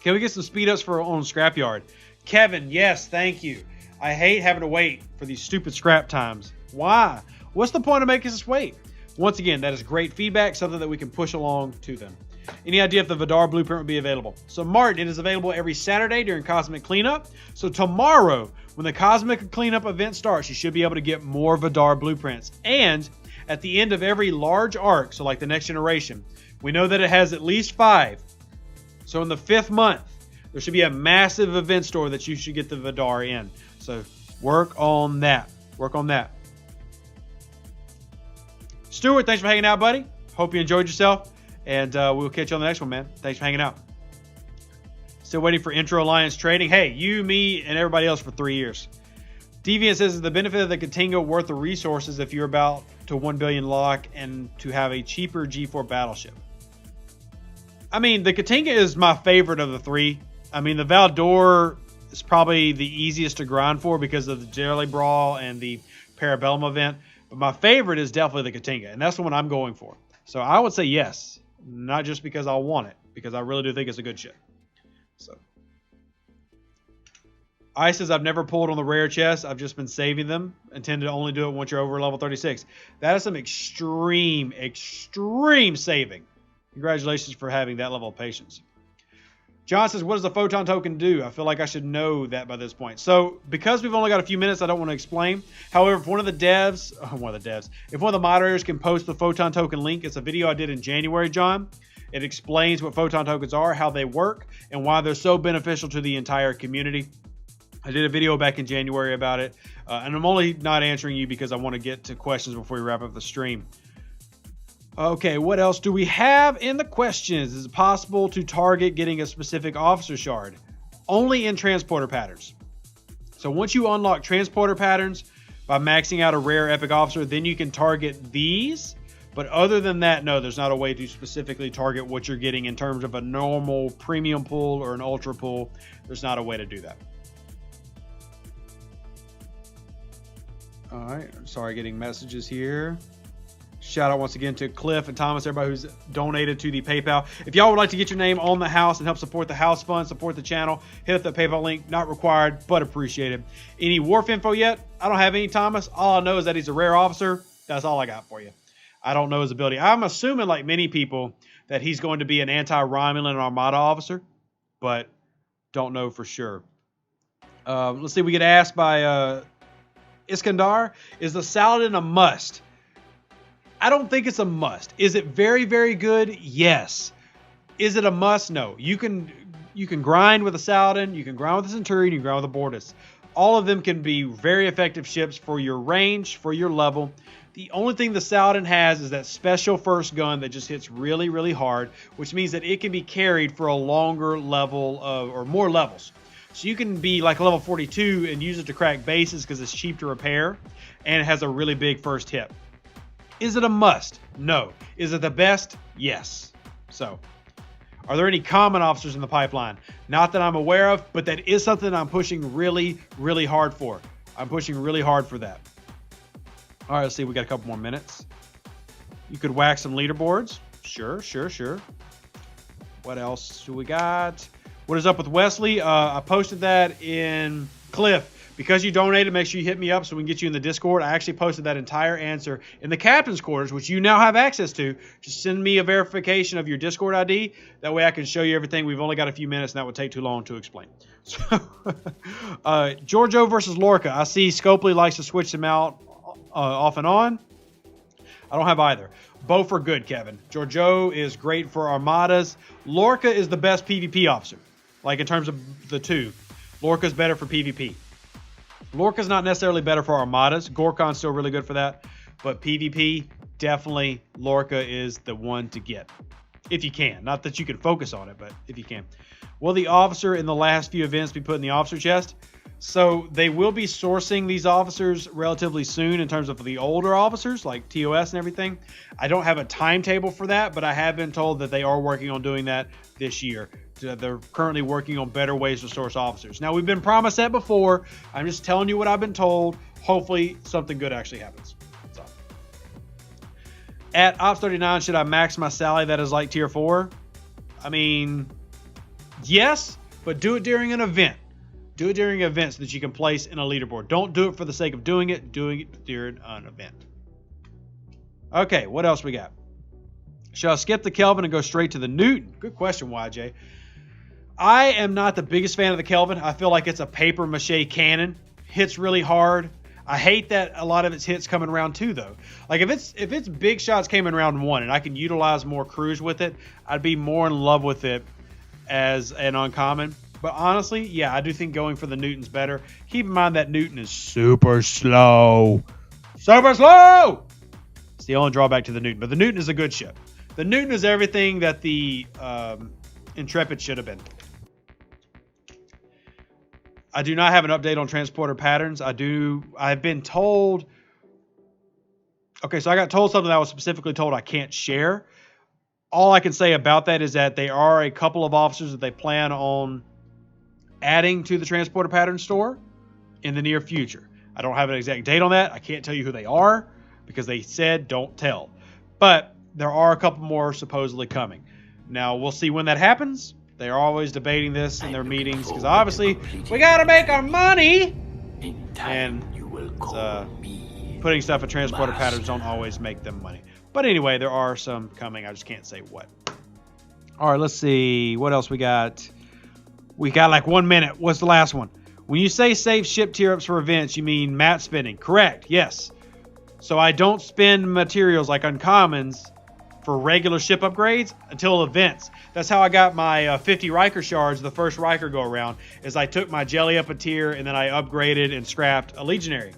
Can we get some speed ups for on Scrapyard? Kevin, yes, thank you. I hate having to wait for these stupid scrap times. Why? What's the point of making us wait? Once again, that is great feedback, something that we can push along to them. Any idea if the Vidar blueprint will be available? So Martin, it is available every Saturday during Cosmic Cleanup. So tomorrow, when the Cosmic Cleanup event starts, you should be able to get more Vidar blueprints. And at the end of every large arc, so like the Next Generation, we know that it has at least 5. So in the 5th month, there should be a massive event store that you should get the Vidar in. So work on that. Work on that. Stuart, thanks for hanging out, buddy. Hope you enjoyed yourself. And we'll catch you on the next one, man. Thanks for hanging out. Still waiting for Intro Alliance trading. Hey, you, me, and everybody else for 3 years. Deviant says, is the benefit of the Katinga worth the resources if you're about to 1 billion lock and to have a cheaper G4 battleship? I mean, the Katinga is my favorite of the 3. I mean, the Valdor is probably the easiest to grind for because of the Jelly Brawl and the Parabellum event. But my favorite is definitely the Katinga, and that's the one I'm going for. So I would say yes, not just because I want it, because I really do think it's a good ship. So, Ice says, I've never pulled on the rare chest. I've just been saving them. Intend to only do it once you're over level 36. That is some extreme saving. Congratulations for having that level of patience. John says, what does a Photon token do? I feel like I should know that by this point. So, because we've only got a few minutes, I don't want to explain. However, if one of the moderators can post the Photon token link, it's a video I did in January, John. It explains what Photon tokens are, how they work, and why they're so beneficial to the entire community. I did a video back in January about it, and I'm only not answering you because I want to get to questions before we wrap up the stream. Okay, what else do we have in the questions? Is it possible to target getting a specific officer shard? Only in transporter patterns. So once you unlock transporter patterns by maxing out a rare epic officer, then you can target these. But other than that, no, there's not a way to specifically target what you're getting in terms of a normal premium pull or an ultra pull. There's not a way to do that. All right, I'm sorry, getting messages here. Shout out once again to Cliff and Thomas, everybody who's donated to the PayPal. If y'all would like to get your name on the house and help support the house fund, support the channel, hit up the PayPal link. Not required, but appreciated. Any Wharf info yet? I don't have any, Thomas. All I know is that he's a rare officer. That's all I got for you. I don't know his ability. I'm assuming, like many people, that he's going to be an anti-Romulan Armada officer, but don't know for sure. Let's see. We get asked by Iskandar, is the Saladin a must? I don't think it's a must. Is it very, very good? Yes. Is it a must? No. You can grind with a Saladin, you can grind with a Centurion, you can grind with a Bortis. All of them can be very effective ships for your range, for your level. The only thing the Saladin has is that special first gun that just hits really, really hard, which means that it can be carried for a longer level or more levels. So you can be like level 42 and use it to crack bases because it's cheap to repair and it has a really big first hit. Is it a must? No. Is it the best? Yes. So, are there any common officers in the pipeline? Not that I'm aware of, but that is something I'm pushing really, really hard for. I'm pushing really hard for that. All right, let's see. We got a couple more minutes. You could whack some leaderboards. Sure. What else do we got? What is up with Wesley? I posted that in Cliff. Because you donated, make sure you hit me up so we can get you in the Discord. I actually posted that entire answer in the captain's quarters, which you now have access to. Just send me a verification of your Discord ID. That way I can show you everything. We've only got a few minutes, and that would take too long to explain. So, Giorgio versus Lorca. I see Scopely likes to switch them out off and on. I don't have either. Both are good, Kevin. Giorgio is great for Armadas. Lorca is the best PvP officer. Like, in terms of the two. Lorca's better for PvP. Lorca's not necessarily better for Armadas. Gorkon's still really good for that. But PvP, definitely Lorca is the one to get. If you can. Not that you can focus on it, but if you can. Will the officer in the last few events be put in the officer chest? So they will be sourcing these officers relatively soon in terms of the older officers, like TOS and everything. I don't have a timetable for that, but I have been told that they are working on doing that this year. They're currently working on better ways to source officers. Now, we've been promised that before. I'm just telling you what I've been told. Hopefully, something good actually happens. So. At Ops 39, should I max my Sally that is like tier 4? I mean, yes, but do it during an event. Do it during events that you can place in a leaderboard. Don't do it for the sake of doing it during an event. Okay, what else we got? Shall I skip the Kelvin and go straight to the Newton? Good question, YJ. I am not the biggest fan of the Kelvin. I feel like it's a paper mache cannon. Hits really hard. I hate that a lot of its hits come in round 2, though. Like, if its big shots came in round 1 and I can utilize more crews with it, I'd be more in love with it as an uncommon. But honestly, yeah, I do think going for the Newton's better. Keep in mind that Newton is super slow. Super slow! It's the only drawback to the Newton. But the Newton is a good ship. The Newton is everything that the Intrepid should have been. I do not have an update on transporter patterns. I've been told... Okay, so I got told something that I was specifically told I can't share. All I can say about that is that there are a couple of officers that they plan on adding to the transporter pattern store in the near future. I don't have an exact date on that. I can't tell you who they are because they said don't tell. But there are a couple more supposedly coming. Now, we'll see when that happens. They're always debating this in their meetings because obviously we got to make our money. And putting stuff in transporter patterns don't always make them money. But anyway, there are some coming. I just can't say what. All right, let's see. What else we got? We got like 1 minute. What's the last one? When you say save ship tier ups for events, you mean map spending. Correct. Yes. So I don't spend materials like uncommons for regular ship upgrades until events. That's how I got my 50 Riker shards the first Riker go around, is I took my Jelly up a tier and then I upgraded and scrapped a Legionary.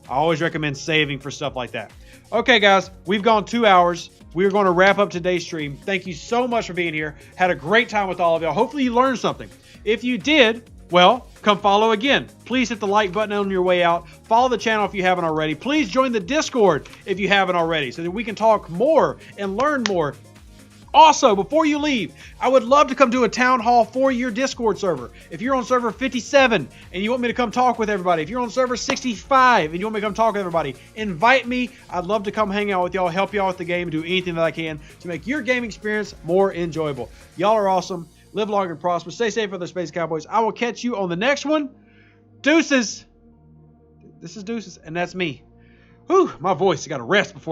I always recommend saving for stuff like that. Okay, guys, we've gone 2 hours. We're going to wrap up today's stream. Thank you so much for being here. Had a great time with all of y'all. Hopefully you learned something. If you did, well, come follow again. Please hit the like button on your way out. Follow the channel if you haven't already. Please join the Discord if you haven't already so that we can talk more and learn more. Also, before you leave, I would love to come do a town hall for your Discord server. If you're on server 57 and you want me to come talk with everybody, if you're on server 65 and you want me to come talk with everybody, invite me. I'd love to come hang out with y'all, help y'all with the game, do anything that I can to make your gaming experience more enjoyable. Y'all are awesome. Live long and prosper. Stay safe for the Space Cowboys. I will catch you on the next one. Deuces. This is Deuces, and that's me. Whew, my voice got to rest before